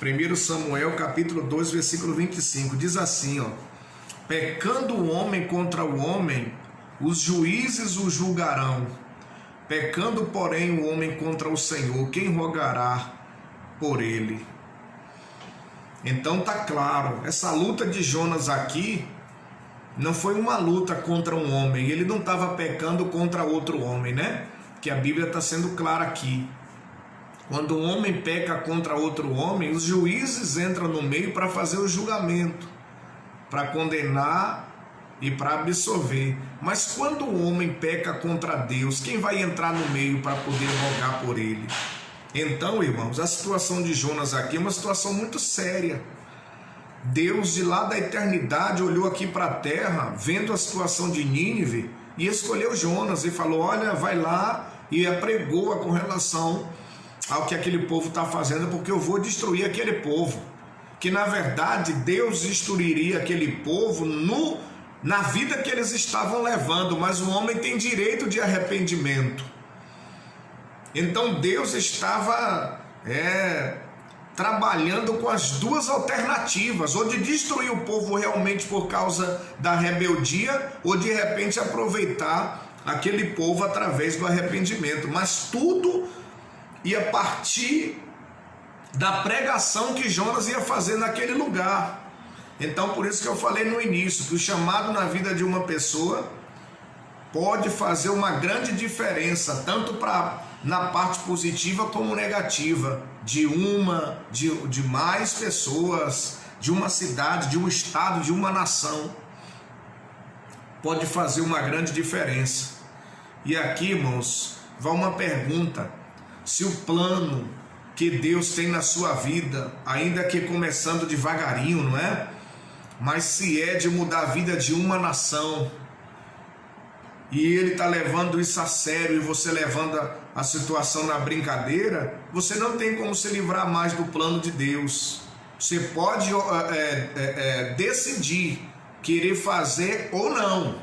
1 Samuel, capítulo 2, versículo 25. Diz assim, ó: pecando o homem contra o homem, os juízes o julgarão. Pecando, porém, o homem contra o Senhor, quem rogará por ele? Então tá claro, essa luta de Jonas aqui não foi uma luta contra um homem, ele não estava pecando contra outro homem, né? Que a Bíblia está sendo clara aqui. Quando um homem peca contra outro homem, os juízes entram no meio para fazer o julgamento, para condenar e para absolver. Mas quando o homem peca contra Deus, quem vai entrar no meio para poder rogar por ele? Então, irmãos, a situação de Jonas aqui é uma situação muito séria. Deus, de lá da eternidade, olhou aqui para a terra, vendo a situação de Nínive, e escolheu Jonas e falou: olha, vai lá e apregoa com relação ao que aquele povo está fazendo, porque eu vou destruir aquele povo. Que na verdade Deus destruiria aquele povo na vida que eles estavam levando, mas o homem tem direito de arrependimento. Então Deus estava trabalhando com as duas alternativas, ou de destruir o povo realmente por causa da rebeldia, ou de repente aproveitar aquele povo através do arrependimento. Mas tudo ia partir da pregação que Jonas ia fazer naquele lugar. Então por isso que eu falei no início, que o chamado na vida de uma pessoa pode fazer uma grande diferença, tanto na parte positiva como negativa, de mais pessoas, de uma cidade, de um estado, de uma nação. Pode fazer uma grande diferença. E aqui, irmãos, vai uma pergunta: se o plano que Deus tem na sua vida, ainda que começando devagarinho, não é? Mas se é de mudar a vida de uma nação, e ele está levando isso a sério, e você levando a situação na brincadeira, você não tem como se livrar mais do plano de Deus. Você pode decidir querer fazer ou não,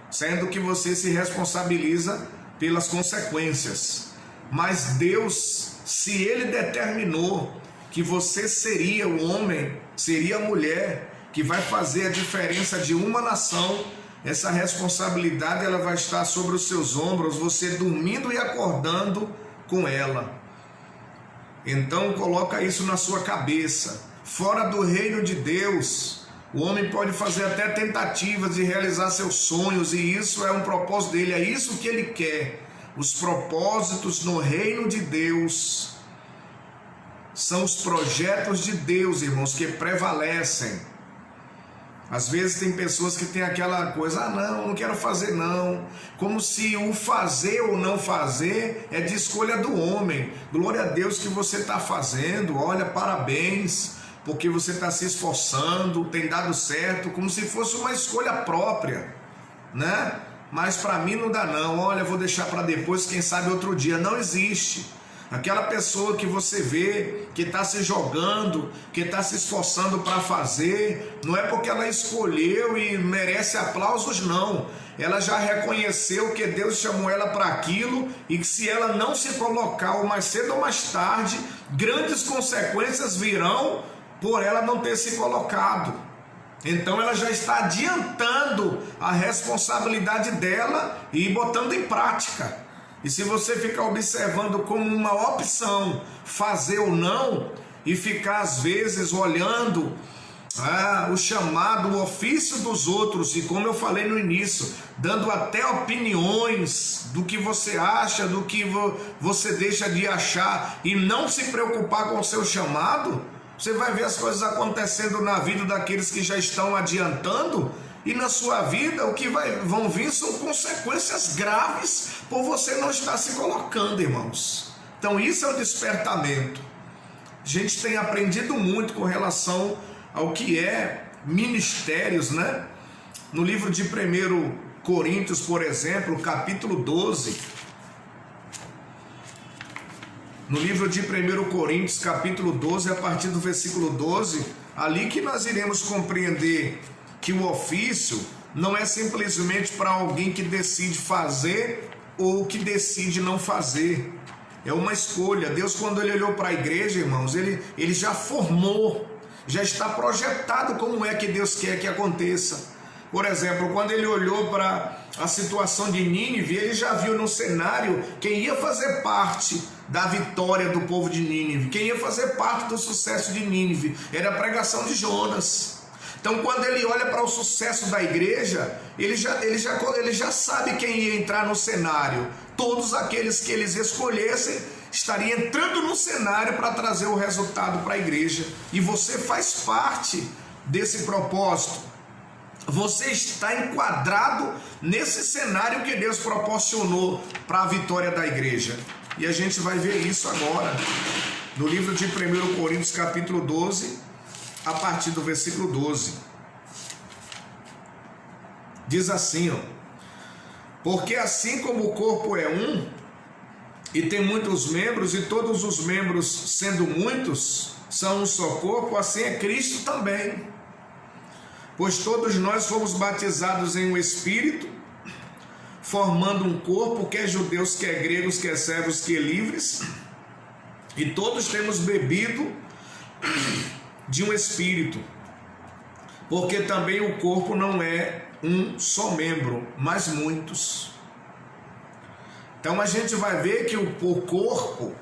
sendo que você se responsabiliza pelas consequências. Mas Deus, se ele determinou que você seria o homem, seria a mulher que vai fazer a diferença de uma nação, essa responsabilidade ela vai estar sobre os seus ombros, você dormindo e acordando com ela. Então coloca isso na sua cabeça. Fora do reino de Deus, o homem pode fazer até tentativas de realizar seus sonhos, e isso é um propósito dele, é isso que ele quer. Os propósitos no reino de Deus são os projetos de Deus, irmãos, que prevalecem. Às vezes tem pessoas que tem aquela coisa, não quero fazer não, como se o fazer ou não fazer é de escolha do homem. Glória a Deus que você está fazendo, olha, parabéns, porque você está se esforçando, tem dado certo, como se fosse uma escolha própria, né? Mas para mim não dá não, olha, vou deixar para depois, quem sabe outro dia. Não existe. Aquela pessoa que você vê, que está se jogando, que está se esforçando para fazer, não é porque ela escolheu e merece aplausos, não. Ela já reconheceu que Deus chamou ela para aquilo e que se ela não se colocar, ou mais cedo ou mais tarde, grandes consequências virão por ela não ter se colocado. Então ela já está adiantando a responsabilidade dela e botando em prática. E se você ficar observando como uma opção fazer ou não, e ficar às vezes olhando o chamado, o ofício dos outros, e como eu falei no início, dando até opiniões do que você acha, do que você deixa de achar, e não se preocupar com o seu chamado, você vai ver as coisas acontecendo na vida daqueles que já estão adiantando. E na sua vida o que vão vir são consequências graves por você não estar se colocando, irmãos. Então isso é um despertamento. A gente tem aprendido muito com relação ao que é ministérios, né? No livro de 1 Coríntios, por exemplo, capítulo 12. No livro de 1 Coríntios, capítulo 12, a partir do versículo 12, ali que nós iremos compreender que o ofício não é simplesmente para alguém que decide fazer ou que decide não fazer. É uma escolha. Deus, quando Ele olhou para a igreja, irmãos, ele já formou, já está projetado como é que Deus quer que aconteça. Por exemplo, quando Ele olhou para a situação de Nínive, Ele já viu no cenário quem ia fazer parte da vitória do povo de Nínive, quem ia fazer parte do sucesso de Nínive. Era a pregação de Jonas. Então, quando ele olha para o sucesso da igreja, ele já sabe quem ia entrar no cenário. Todos aqueles que eles escolhessem estariam entrando no cenário para trazer o resultado para a igreja. E você faz parte desse propósito. Você está enquadrado nesse cenário que Deus proporcionou para a vitória da igreja. E a gente vai ver isso agora no livro de 1 Coríntios, capítulo 12. A partir do versículo 12, diz assim, porque assim como o corpo é um, e tem muitos membros, e todos os membros, sendo muitos, são um só corpo, assim é Cristo também. Pois todos nós fomos batizados em um Espírito, formando um corpo, quer judeus, quer gregos, quer servos, quer livres, e todos temos bebido de um Espírito, porque também o corpo não é um só membro, mas muitos. Então a gente vai ver que o corpo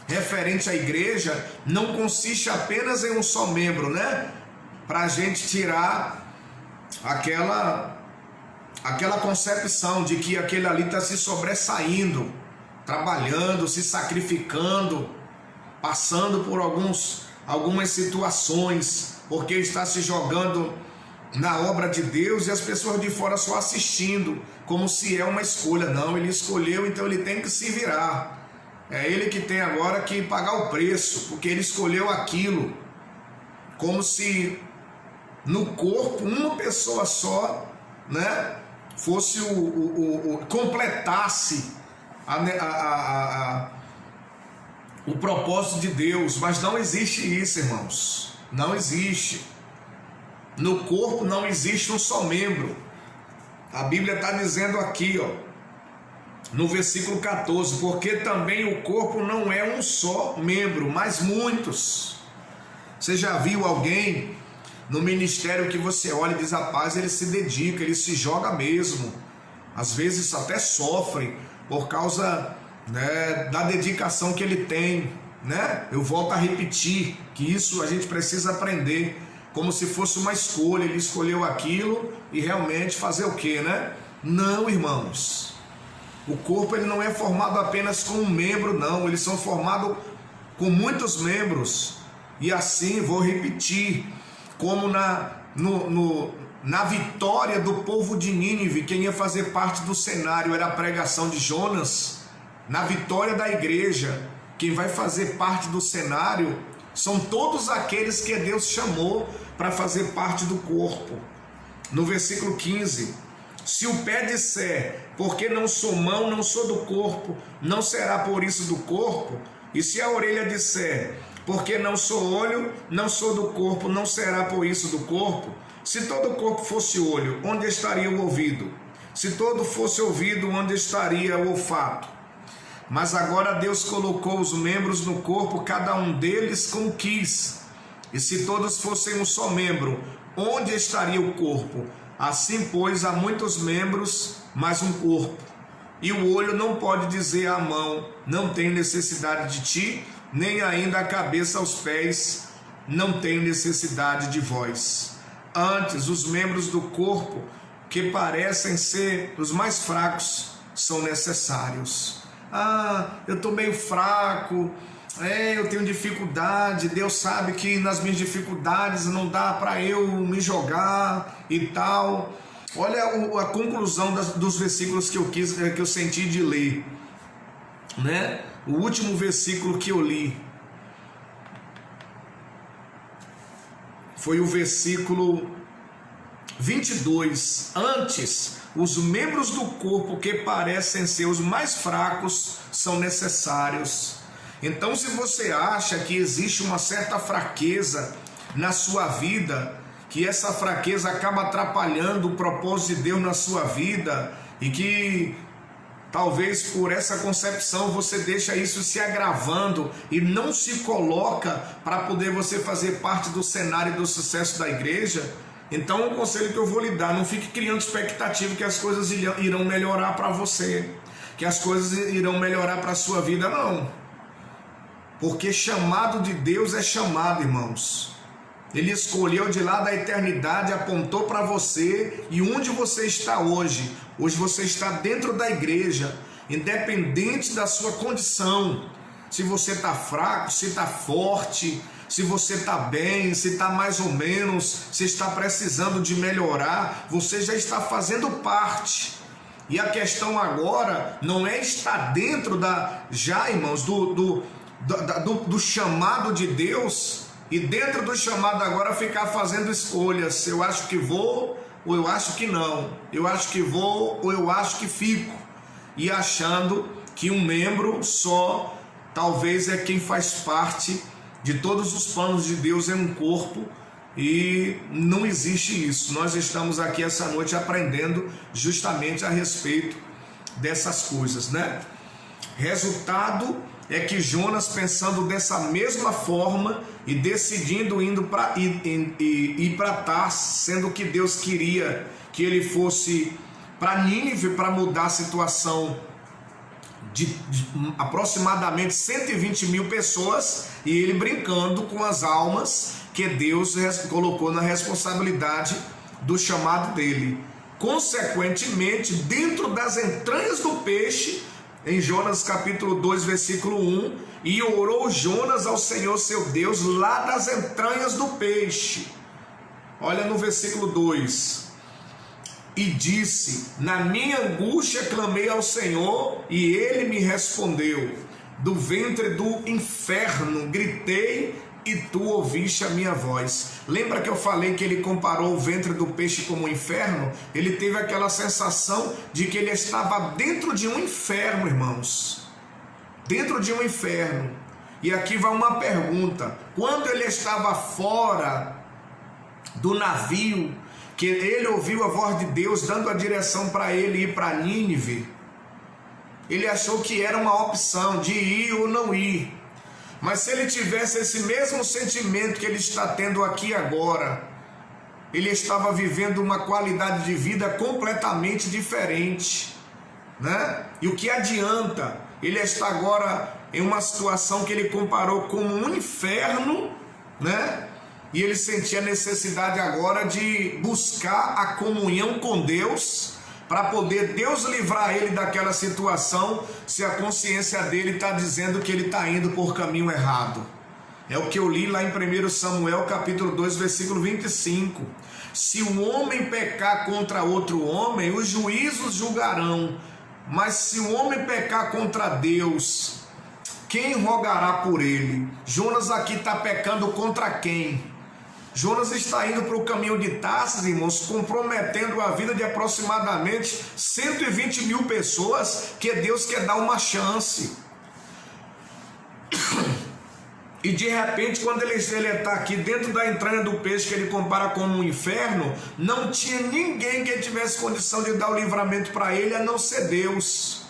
referente à igreja não consiste apenas em um só membro, né? Para a gente tirar aquela concepção de que aquele ali está se sobressaindo, trabalhando, se sacrificando, passando por algumas situações, porque está se jogando na obra de Deus e as pessoas de fora só assistindo, como se é uma escolha. Não, ele escolheu, então ele tem que se virar. É ele que tem agora que pagar o preço, porque ele escolheu aquilo. Como se no corpo uma pessoa só, né, fosse completasse o propósito de Deus. Mas não existe isso, irmãos. Não existe. No corpo não existe um só membro. A Bíblia está dizendo aqui, no versículo 14, porque também o corpo não é um só membro, mas muitos. Você já viu alguém no ministério que você olha e diz, rapaz, ele se dedica, ele se joga mesmo. Às vezes até sofre por causa, né, da dedicação que ele tem, né? Eu volto a repetir que isso a gente precisa aprender, como se fosse uma escolha. Ele escolheu aquilo e realmente fazer o que, né? Não, irmãos. O corpo ele não é formado apenas com um membro, não. Eles são formados com muitos membros. E assim, vou repetir, como na vitória do povo de Nínive, quem ia fazer parte do cenário era a pregação de Jonas. Na vitória da igreja, quem vai fazer parte do cenário são todos aqueles que Deus chamou para fazer parte do corpo. No versículo 15: se o pé disser, porque não sou mão, não sou do corpo, não será por isso do corpo. E se a orelha disser, porque não sou olho, não sou do corpo, não será por isso do corpo. Se todo o corpo fosse olho, onde estaria o ouvido? Se todo fosse ouvido, onde estaria o olfato? Mas agora Deus colocou os membros no corpo, cada um deles como quis. E se todos fossem um só membro, onde estaria o corpo? Assim, pois, há muitos membros, mas um corpo. E o olho não pode dizer à mão, não tenho necessidade de ti, nem ainda a cabeça aos pés, não tenho necessidade de vós. Antes, os membros do corpo, que parecem ser os mais fracos, são necessários. Eu estou meio fraco, eu tenho dificuldade, Deus sabe que nas minhas dificuldades não dá para eu me jogar e tal. Olha a conclusão dos versículos que eu senti de ler, né? O último versículo que eu li foi o versículo 22. Antes, os membros do corpo que parecem ser os mais fracos são necessários. Então, se você acha que existe uma certa fraqueza na sua vida, que essa fraqueza acaba atrapalhando o propósito de Deus na sua vida, e que talvez por essa concepção você deixa isso se agravando e não se coloca para poder você fazer parte do cenário do sucesso da igreja, então o conselho que eu vou lhe dar: não fique criando expectativa que as coisas irão melhorar para você, que as coisas irão melhorar para a sua vida, não. Porque chamado de Deus é chamado, irmãos. Ele escolheu de lá da eternidade, apontou para você, e onde você está hoje? Hoje você está dentro da igreja, independente da sua condição. Se você está fraco, se está forte, se você está bem, se está mais ou menos, se está precisando de melhorar, você já está fazendo parte. E a questão agora não é estar dentro irmãos, do chamado de Deus, e dentro do chamado agora ficar fazendo escolhas: eu acho que vou, ou eu acho que não, eu acho que vou, ou eu acho que fico, e achando que um membro só talvez é quem faz parte de todos os planos de Deus em um corpo, e não existe isso. Nós estamos aqui essa noite aprendendo justamente a respeito dessas coisas, né? Resultado é que Jonas, pensando dessa mesma forma e decidindo ir para Tarsis, sendo que Deus queria que ele fosse para Nínive para mudar a situação de aproximadamente 120 mil pessoas, e ele brincando com as almas que Deus colocou na responsabilidade do chamado dele. Consequentemente, dentro das entranhas do peixe, em Jonas capítulo 2, versículo 1, e orou Jonas ao Senhor seu Deus lá das entranhas do peixe. Olha no versículo 2: e disse, na minha angústia clamei ao Senhor, e ele me respondeu. Do ventre do inferno gritei, e tu ouviste a minha voz. Lembra que eu falei que ele comparou o ventre do peixe como um inferno? Ele teve aquela sensação de que ele estava dentro de um inferno, irmãos. Dentro de um inferno. E aqui vai uma pergunta: quando ele estava fora do navio, que ele ouviu a voz de Deus dando a direção para ele ir para Nínive, ele achou que era uma opção de ir ou não ir. Mas se ele tivesse esse mesmo sentimento que ele está tendo aqui agora, ele estava vivendo uma qualidade de vida completamente diferente, né? E o que adianta? Ele está agora em uma situação que ele comparou como um inferno, né? E ele sentia a necessidade agora de buscar a comunhão com Deus, para poder Deus livrar ele daquela situação, se a consciência dele está dizendo que ele está indo por caminho errado. É o que eu li lá em 1 Samuel capítulo 2, versículo 25. Se um homem pecar contra outro homem, os juízos julgarão. Mas se o homem pecar contra Deus, quem rogará por ele? Jonas aqui está pecando contra quem? Jonas está indo para o caminho de Tarsis, irmãos, comprometendo a vida de aproximadamente 120 mil pessoas que Deus quer dar uma chance. E de repente, quando ele está aqui dentro da entranha do peixe, que ele compara como um inferno, não tinha ninguém que tivesse condição de dar o livramento para ele, a não ser Deus.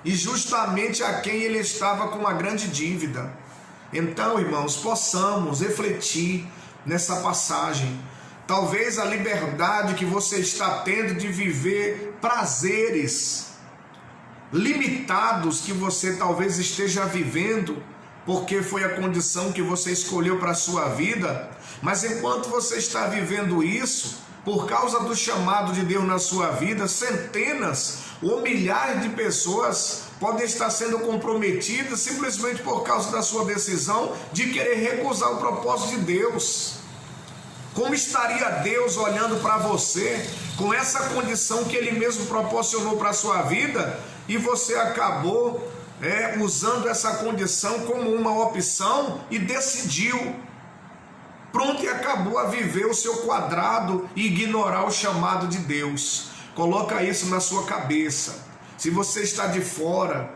E justamente a quem ele estava com uma grande dívida. Então, irmãos, possamos refletir nessa passagem. Talvez a liberdade que você está tendo de viver prazeres limitados que você talvez esteja vivendo, porque foi a condição que você escolheu para a sua vida, mas enquanto você está vivendo isso, por causa do chamado de Deus na sua vida, centenas ou milhares de pessoas podem estar sendo comprometidas simplesmente por causa da sua decisão de querer recusar o propósito de Deus. Como estaria Deus olhando para você com essa condição que Ele mesmo proporcionou para a sua vida e você acabou usando essa condição como uma opção e decidiu, pronto, e acabou a viver o seu quadrado e ignorar o chamado de Deus? Coloca isso na sua cabeça. Se você está de fora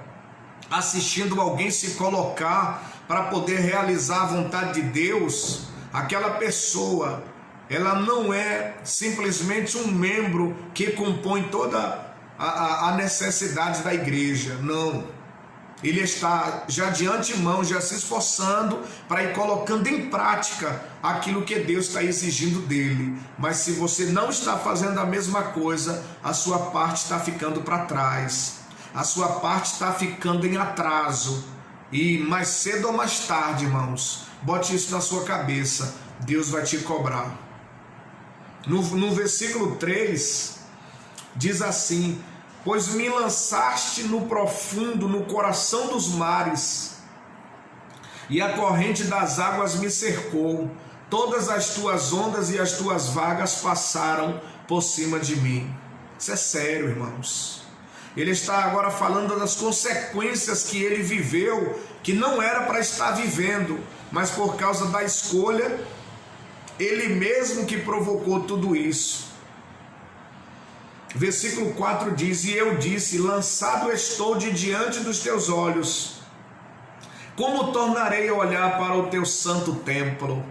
assistindo alguém se colocar para poder realizar a vontade de Deus, aquela pessoa, ela não é simplesmente um membro que compõe toda a necessidade da igreja, não. Ele está já de antemão, já se esforçando para ir colocando em prática aquilo que Deus está exigindo dele. Mas se você não está fazendo a mesma coisa, a sua parte está ficando para trás. A sua parte está ficando em atraso. E mais cedo ou mais tarde, irmãos, bote isso na sua cabeça, Deus vai te cobrar. No versículo 3, diz assim: pois me lançaste no profundo, no coração dos mares, e a corrente das águas me cercou, todas as tuas ondas e as tuas vagas passaram por cima de mim. Isso é sério, irmãos. Ele está agora falando das consequências que ele viveu, que não era para estar vivendo, mas por causa da escolha, ele mesmo que provocou tudo isso. Versículo 4 diz: e eu disse, lançado estou de diante dos teus olhos, como tornarei a olhar para o teu santo templo?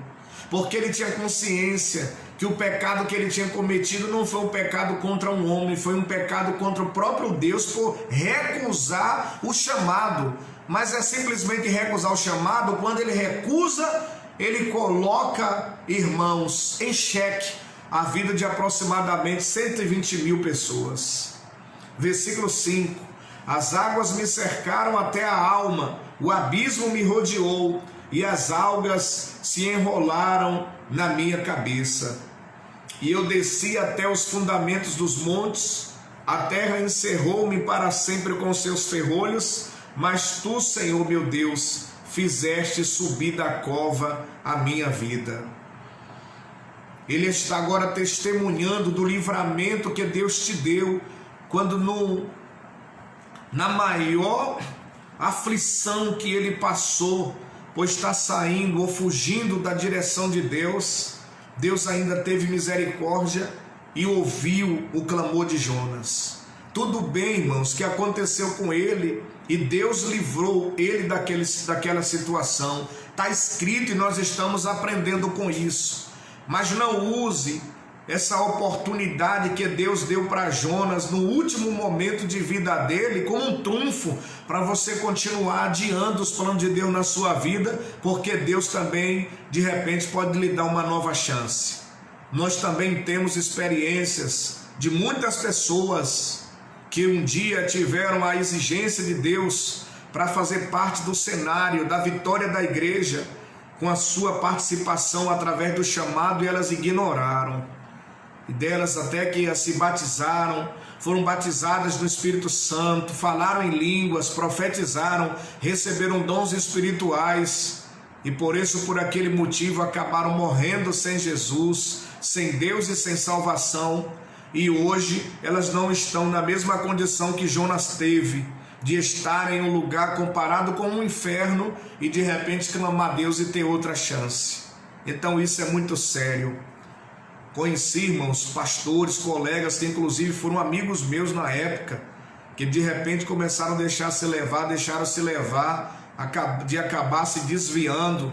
Porque ele tinha consciência que o pecado que ele tinha cometido não foi um pecado contra um homem, foi um pecado contra o próprio Deus por recusar o chamado. Mas é simplesmente recusar o chamado. Quando ele recusa, ele coloca, irmãos, em xeque a vida de aproximadamente 120 mil pessoas. Versículo 5: as águas me cercaram até a alma, o abismo me rodeou, e as algas se enrolaram na minha cabeça. E eu desci até os fundamentos dos montes, a terra encerrou-me para sempre com seus ferrolhos, mas tu, Senhor meu Deus, fizeste subir da cova a minha vida. Ele está agora testemunhando do livramento que Deus te deu, quando na maior aflição que ele passou, pois está saindo ou fugindo da direção de Deus, Deus ainda teve misericórdia e ouviu o clamor de Jonas. Tudo bem, irmãos, que aconteceu com ele, e Deus livrou ele daquela situação. Está escrito e nós estamos aprendendo com isso. Mas não use essa oportunidade que Deus deu para Jonas no último momento de vida dele como um trunfo para você continuar adiando os planos de Deus na sua vida, porque Deus também de repente pode lhe dar uma nova chance. Nós também temos experiências de muitas pessoas que um dia tiveram a exigência de Deus para fazer parte do cenário da vitória da igreja, com a sua participação através do chamado, e elas ignoraram. E delas até que se batizaram, foram batizadas no Espírito Santo, falaram em línguas, profetizaram, receberam dons espirituais, e por isso, por aquele motivo, acabaram morrendo sem Jesus, sem Deus e sem salvação, e hoje elas não estão na mesma condição que Jonas teve, de estar em um lugar comparado com um inferno e de repente clamar a Deus e ter outra chance. Então isso é muito sério. Conheci, irmãos, pastores, colegas que inclusive foram amigos meus na época, que de repente começaram a deixaram se levar, de acabar se desviando,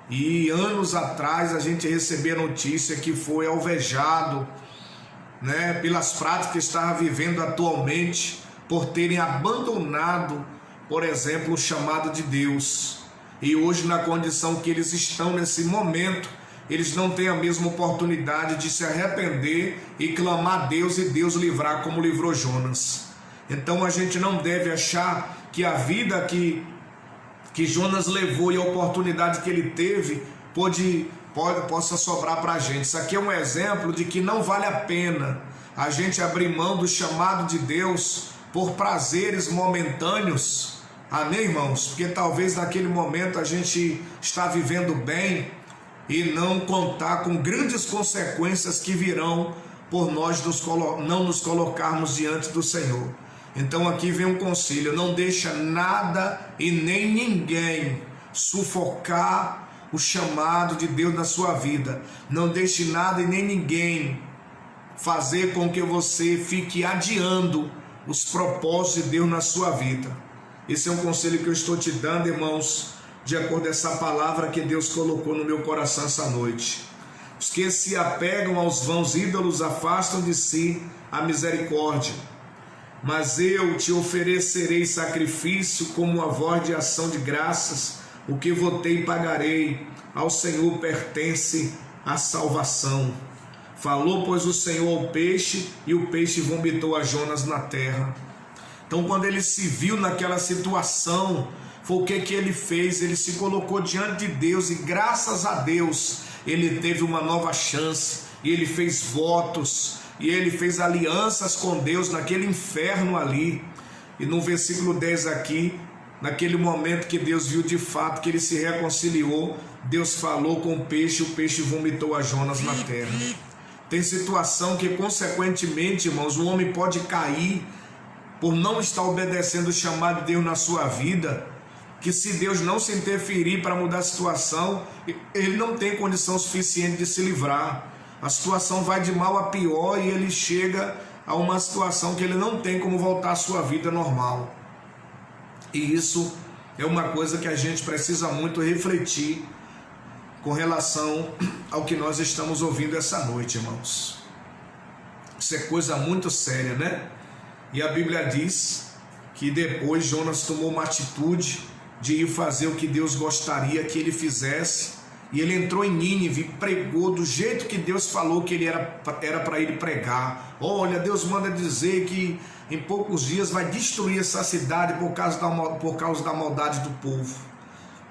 e anos atrás a gente recebeu a notícia que foi alvejado, né, pelas práticas que estava vivendo atualmente, por terem abandonado, por exemplo, o chamado de Deus. E hoje, na condição que eles estão nesse momento, eles não têm a mesma oportunidade de se arrepender e clamar a Deus e Deus livrar como livrou Jonas. Então a gente não deve achar que a vida que Jonas levou e a oportunidade que ele teve possa sobrar para a gente. Isso aqui é um exemplo de que não vale a pena a gente abrir mão do chamado de Deus por prazeres momentâneos. Amém, irmãos? Porque talvez naquele momento a gente está vivendo bem e não contar com grandes consequências que virão por nós não nos colocarmos diante do Senhor. Então aqui vem um conselho: não deixa nada e nem ninguém sufocar o chamado de Deus na sua vida. Não deixe nada e nem ninguém fazer com que você fique adiando os propósitos de Deus na sua vida. Esse é um conselho que eu estou te dando, irmãos, de acordo com essa palavra que Deus colocou no meu coração essa noite. Os que se apegam aos vãos ídolos afastam de si a misericórdia. Mas eu te oferecerei sacrifício como a voz de ação de graças, o que votei e pagarei. Ao Senhor pertence a salvação. Falou, pois, o Senhor ao peixe, e o peixe vomitou a Jonas na terra. Então, quando ele se viu naquela situação, foi o que ele fez? Ele se colocou diante de Deus, e graças a Deus, ele teve uma nova chance, e ele fez votos, e ele fez alianças com Deus naquele inferno ali. E no versículo 10 aqui, naquele momento que Deus viu de fato que ele se reconciliou, Deus falou com o peixe vomitou a Jonas na terra. Tem situação que consequentemente, irmãos, o homem pode cair por não estar obedecendo o chamado de Deus na sua vida, que se Deus não se interferir para mudar a situação, ele não tem condição suficiente de se livrar. A situação vai de mal a pior e ele chega a uma situação que ele não tem como voltar à sua vida normal. E isso é uma coisa que a gente precisa muito refletir com relação ao que nós estamos ouvindo essa noite, irmãos. Isso é coisa muito séria, né? E a Bíblia diz que depois Jonas tomou uma atitude de ir fazer o que Deus gostaria que ele fizesse, e ele entrou em Nínive e pregou do jeito que Deus falou que ele era para ele pregar. Olha, Deus manda dizer que em poucos dias vai destruir essa cidade por causa da maldade do povo.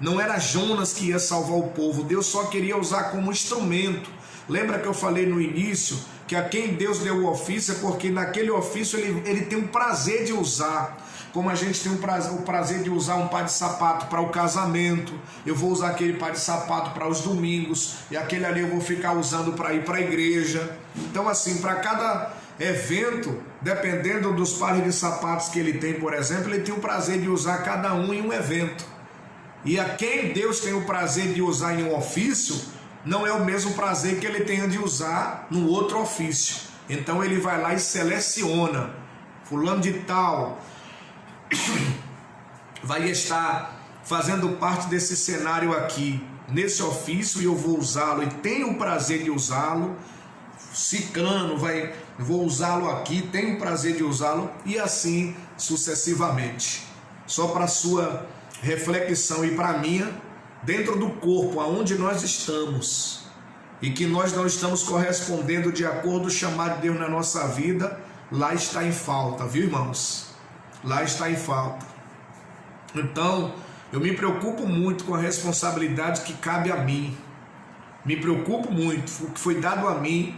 Não era Jonas que ia salvar o povo, Deus só queria usar como instrumento. Lembra que eu falei no início que a quem Deus deu o ofício é porque naquele ofício ele tem um prazer de usar. Como a gente tem o prazer de usar um par de sapato para o casamento, eu vou usar aquele par de sapato para os domingos, e aquele ali eu vou ficar usando para ir para a igreja. Então assim, para cada evento, dependendo dos pares de sapatos que ele tem, por exemplo, ele tem o prazer de usar cada um em um evento. E a quem Deus tem o prazer de usar em um ofício, não é o mesmo prazer que ele tenha de usar no outro ofício. Então ele vai lá e seleciona: fulano de tal vai estar fazendo parte desse cenário aqui, nesse ofício, e eu vou usá-lo, e tenho o prazer de usá-lo. Ciclano vou usá-lo aqui, tenho o prazer de usá-lo, e assim sucessivamente. Só para sua reflexão e para minha, dentro do corpo aonde nós estamos e que nós não estamos correspondendo de acordo com o chamado de Deus na nossa vida, lá está em falta, viu, irmãos? Lá está em falta. Então eu me preocupo muito com a responsabilidade que cabe a mim. Me preocupo muito, o que foi dado a mim,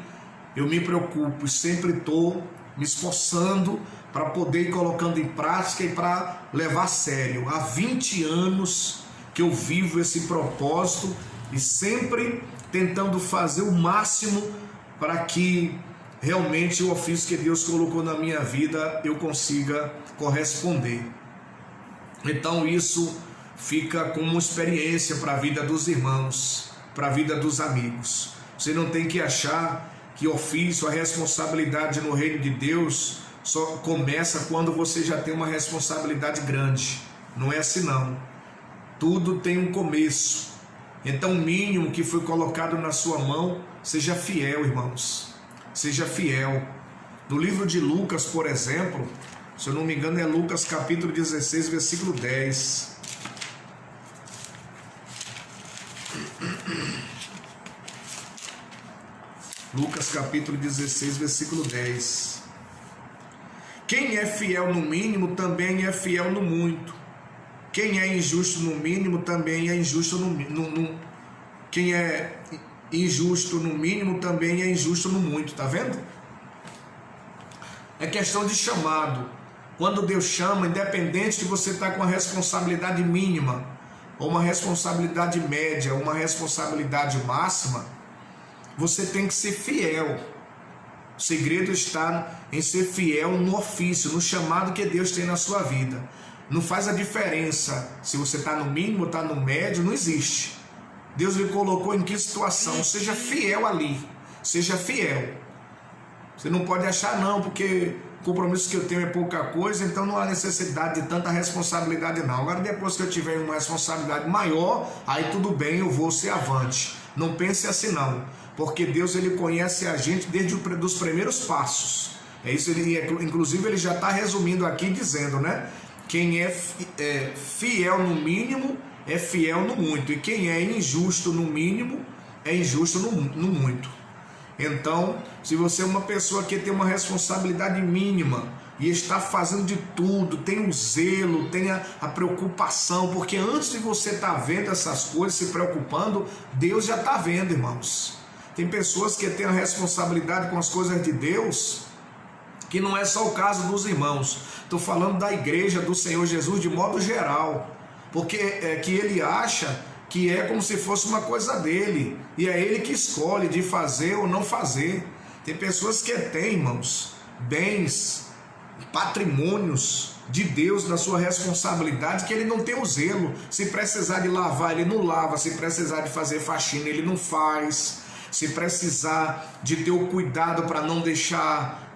eu me preocupo e sempre estou me esforçando para poder ir colocando em prática e para levar a sério. Há 20 anos que eu vivo esse propósito e sempre tentando fazer o máximo para que realmente o ofício que Deus colocou na minha vida eu consiga corresponder. Então isso fica como uma experiência para a vida dos irmãos, para a vida dos amigos. Você não tem que achar que ofício, a responsabilidade no reino de Deus só começa quando você já tem uma responsabilidade grande. Não é assim não. Tudo tem um começo. Então o mínimo que foi colocado na sua mão, seja fiel, irmãos. Seja fiel. No livro de Lucas, por exemplo, se eu não me engano é Lucas capítulo 16, versículo 10. Lucas capítulo 16, versículo 10. Quem é fiel no mínimo também é fiel no muito. Quem é injusto no mínimo também é injusto Quem é injusto no mínimo também é injusto no muito, tá vendo? É questão de chamado. Quando Deus chama, independente de você estar com a responsabilidade mínima, ou uma responsabilidade média, ou uma responsabilidade máxima, você tem que ser fiel. O segredo está em ser fiel no ofício, no chamado que Deus tem na sua vida. Não faz a diferença se você está no mínimo ou está no médio, não existe. Deus lhe colocou em que situação? Seja fiel ali, seja fiel. Você não pode achar não, porque o compromisso que eu tenho é pouca coisa, então não há necessidade de tanta responsabilidade não. Agora depois que eu tiver uma responsabilidade maior, aí tudo bem, eu vou ser avante. Não pense assim não, porque Deus ele conhece a gente desde os primeiros passos. É isso, inclusive ele já está resumindo aqui dizendo, né? Quem é fiel no mínimo é fiel no muito, e quem é injusto no mínimo é injusto no muito. Então, se você é uma pessoa que tem uma responsabilidade mínima e está fazendo de tudo, tem o zelo, tem a preocupação, porque antes de você estar vendo essas coisas, se preocupando, Deus já está vendo, irmãos. Tem pessoas que têm a responsabilidade com as coisas de Deus, que não é só o caso dos irmãos. Estou falando da igreja do Senhor Jesus de modo geral, porque que ele acha que é como se fosse uma coisa dele, e é ele que escolhe de fazer ou não fazer. Tem pessoas que têm, irmãos, bens, patrimônios de Deus na sua responsabilidade, que ele não tem o zelo. Se precisar de lavar, ele não lava. Se precisar de fazer faxina, ele não faz. Se precisar de ter o cuidado para não deixar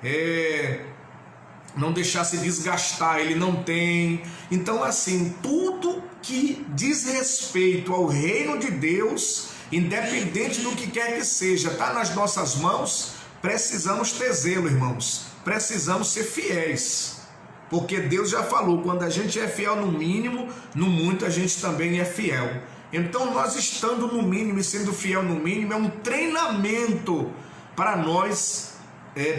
se desgastar, ele não tem. Então assim, tudo que diz respeito ao reino de Deus, independente do que quer que seja, está nas nossas mãos. Precisamos ter zelo, irmãos. Precisamos ser fiéis, porque Deus já falou, quando a gente é fiel no mínimo, no muito a gente também é fiel. Então nós estando no mínimo e sendo fiel no mínimo é um treinamento para nós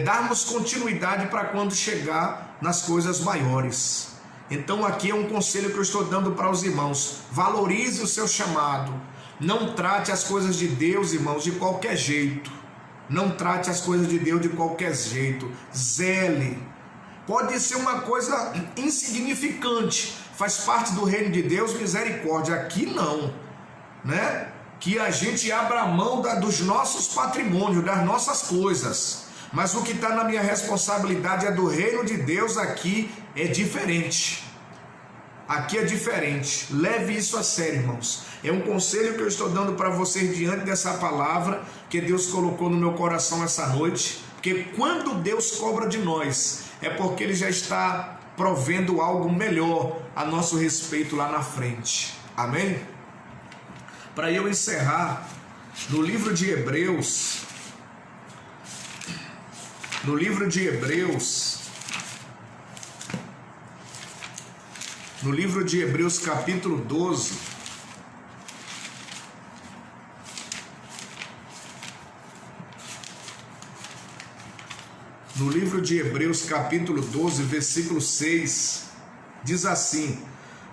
darmos continuidade para quando chegar nas coisas maiores. Então aqui é um conselho que eu estou dando para os irmãos: valorize o seu chamado. Não trate as coisas de Deus, irmãos, de qualquer jeito. Não trate as coisas de Deus de qualquer jeito. Zele. Pode ser uma coisa insignificante, faz parte do reino de Deus, misericórdia. Aqui não, né? Que a gente abra mão dos nossos patrimônios, das nossas coisas. Mas o que está na minha responsabilidade é do reino de Deus. Aqui é diferente. Aqui é diferente. Leve isso a sério, irmãos. É um conselho que eu estou dando para vocês diante dessa palavra que Deus colocou no meu coração essa noite. Porque quando Deus cobra de nós, é porque Ele já está provendo algo melhor a nosso respeito lá na frente. Amém? Para eu encerrar, no livro de Hebreus, capítulo 12, no livro de Hebreus capítulo 12, versículo 6, diz assim: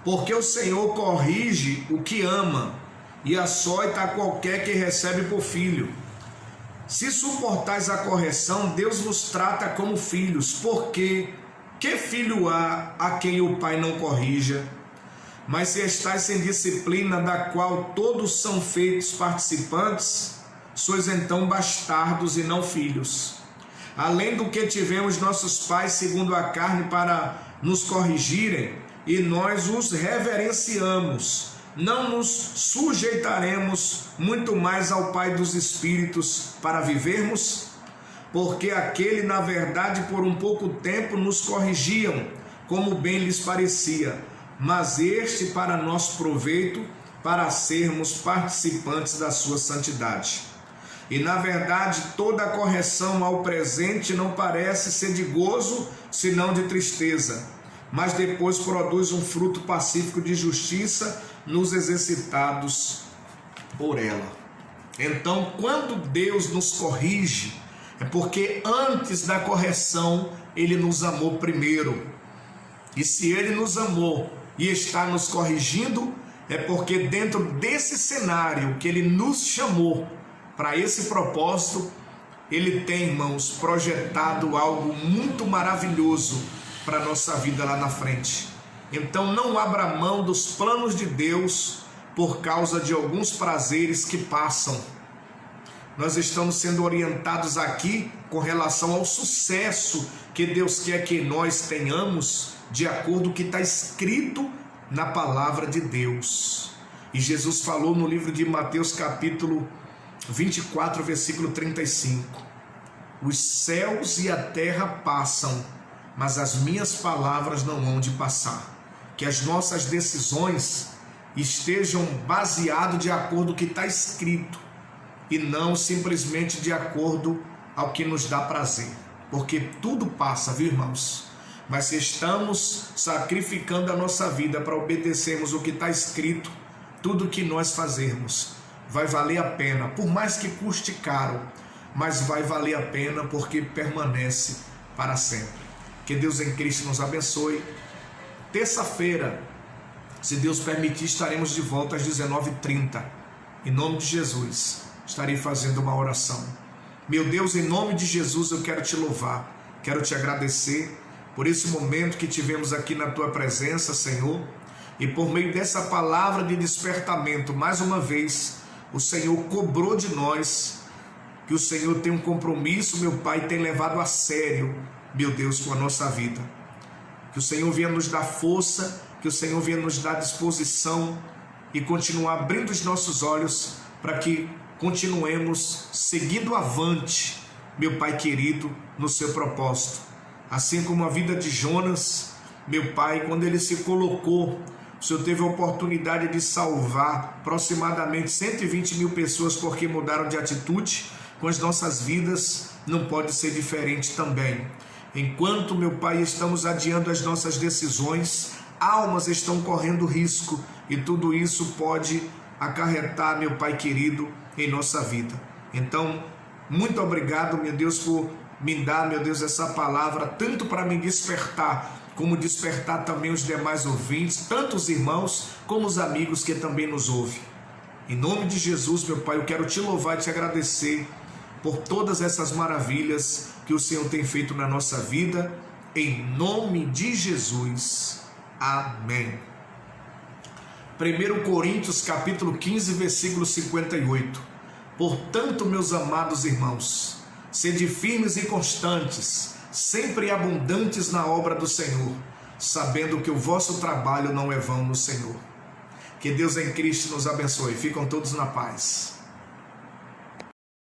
porque o Senhor corrige o que ama e açoita a qualquer que recebe por filho. Se suportais a correção, Deus vos trata como filhos, porque que filho há a quem o pai não corrija? Mas se estáis sem disciplina, da qual todos são feitos participantes, sois então bastardos e não filhos. Além do que tivemos nossos pais segundo a carne para nos corrigirem, e nós os reverenciamos, não nos sujeitaremos muito mais ao Pai dos Espíritos para vivermos? Porque aquele, na verdade, por um pouco tempo nos corrigiam, como bem lhes parecia, mas este para nosso proveito, para sermos participantes da sua santidade. E na verdade toda a correção ao presente não parece ser de gozo, senão de tristeza, mas depois produz um fruto pacífico de justiça nos exercitados por ela. Então, quando Deus nos corrige, é porque antes da correção Ele nos amou primeiro. E se Ele nos amou e está nos corrigindo, é porque dentro desse cenário que Ele nos chamou para esse propósito, Ele tem, irmãos, projetado algo muito maravilhoso para a nossa vida lá na frente. Então não abra mão dos planos de Deus por causa de alguns prazeres que passam. Nós estamos sendo orientados aqui com relação ao sucesso que Deus quer que nós tenhamos, de acordo com o que está escrito na palavra de Deus. E Jesus falou no livro de Mateus capítulo 24, versículo 35: os céus e a terra passam, mas as minhas palavras não hão de passar. Que as nossas decisões estejam baseadas de acordo com o que está escrito, e não simplesmente de acordo ao que nos dá prazer, porque tudo passa, viu, irmãos? Mas se estamos sacrificando a nossa vida para obedecermos o que está escrito, tudo que nós fazermos vai valer a pena, por mais que custe caro, mas vai valer a pena porque permanece para sempre. Que Deus em Cristo nos abençoe. Terça-feira, se Deus permitir, estaremos de volta às 19h30. Em nome de Jesus, estarei fazendo uma oração. Meu Deus, em nome de Jesus, eu quero te louvar, quero te agradecer por esse momento que tivemos aqui na tua presença, Senhor, e por meio dessa palavra de despertamento, mais uma vez, o Senhor cobrou de nós, que o Senhor tem um compromisso, meu Pai, tem levado a sério, meu Deus, com a nossa vida. Que o Senhor venha nos dar força, que o Senhor venha nos dar disposição e continuar abrindo os nossos olhos para que continuemos seguindo avante, meu Pai querido, no seu propósito. Assim como a vida de Jonas, meu Pai, quando ele se colocou, o Senhor teve a oportunidade de salvar aproximadamente 120 mil pessoas porque mudaram de atitude. Com as nossas vidas não pode ser diferente também. Enquanto, meu Pai, estamos adiando as nossas decisões, almas estão correndo risco e tudo isso pode acarretar, meu Pai querido, em nossa vida. Então, muito obrigado, meu Deus, por me dar, meu Deus, essa palavra, tanto para me despertar, como despertar também os demais ouvintes, tanto os irmãos como os amigos que também nos ouvem. Em nome de Jesus, meu Pai, eu quero te louvar e te agradecer por todas essas maravilhas que o Senhor tem feito na nossa vida, em nome de Jesus. Amém. 1 Coríntios capítulo 15, versículo 58. Portanto, meus amados irmãos, sede firmes e constantes, sempre abundantes na obra do Senhor, sabendo que o vosso trabalho não é vão no Senhor. Que Deus em Cristo nos abençoe. Ficam todos na paz.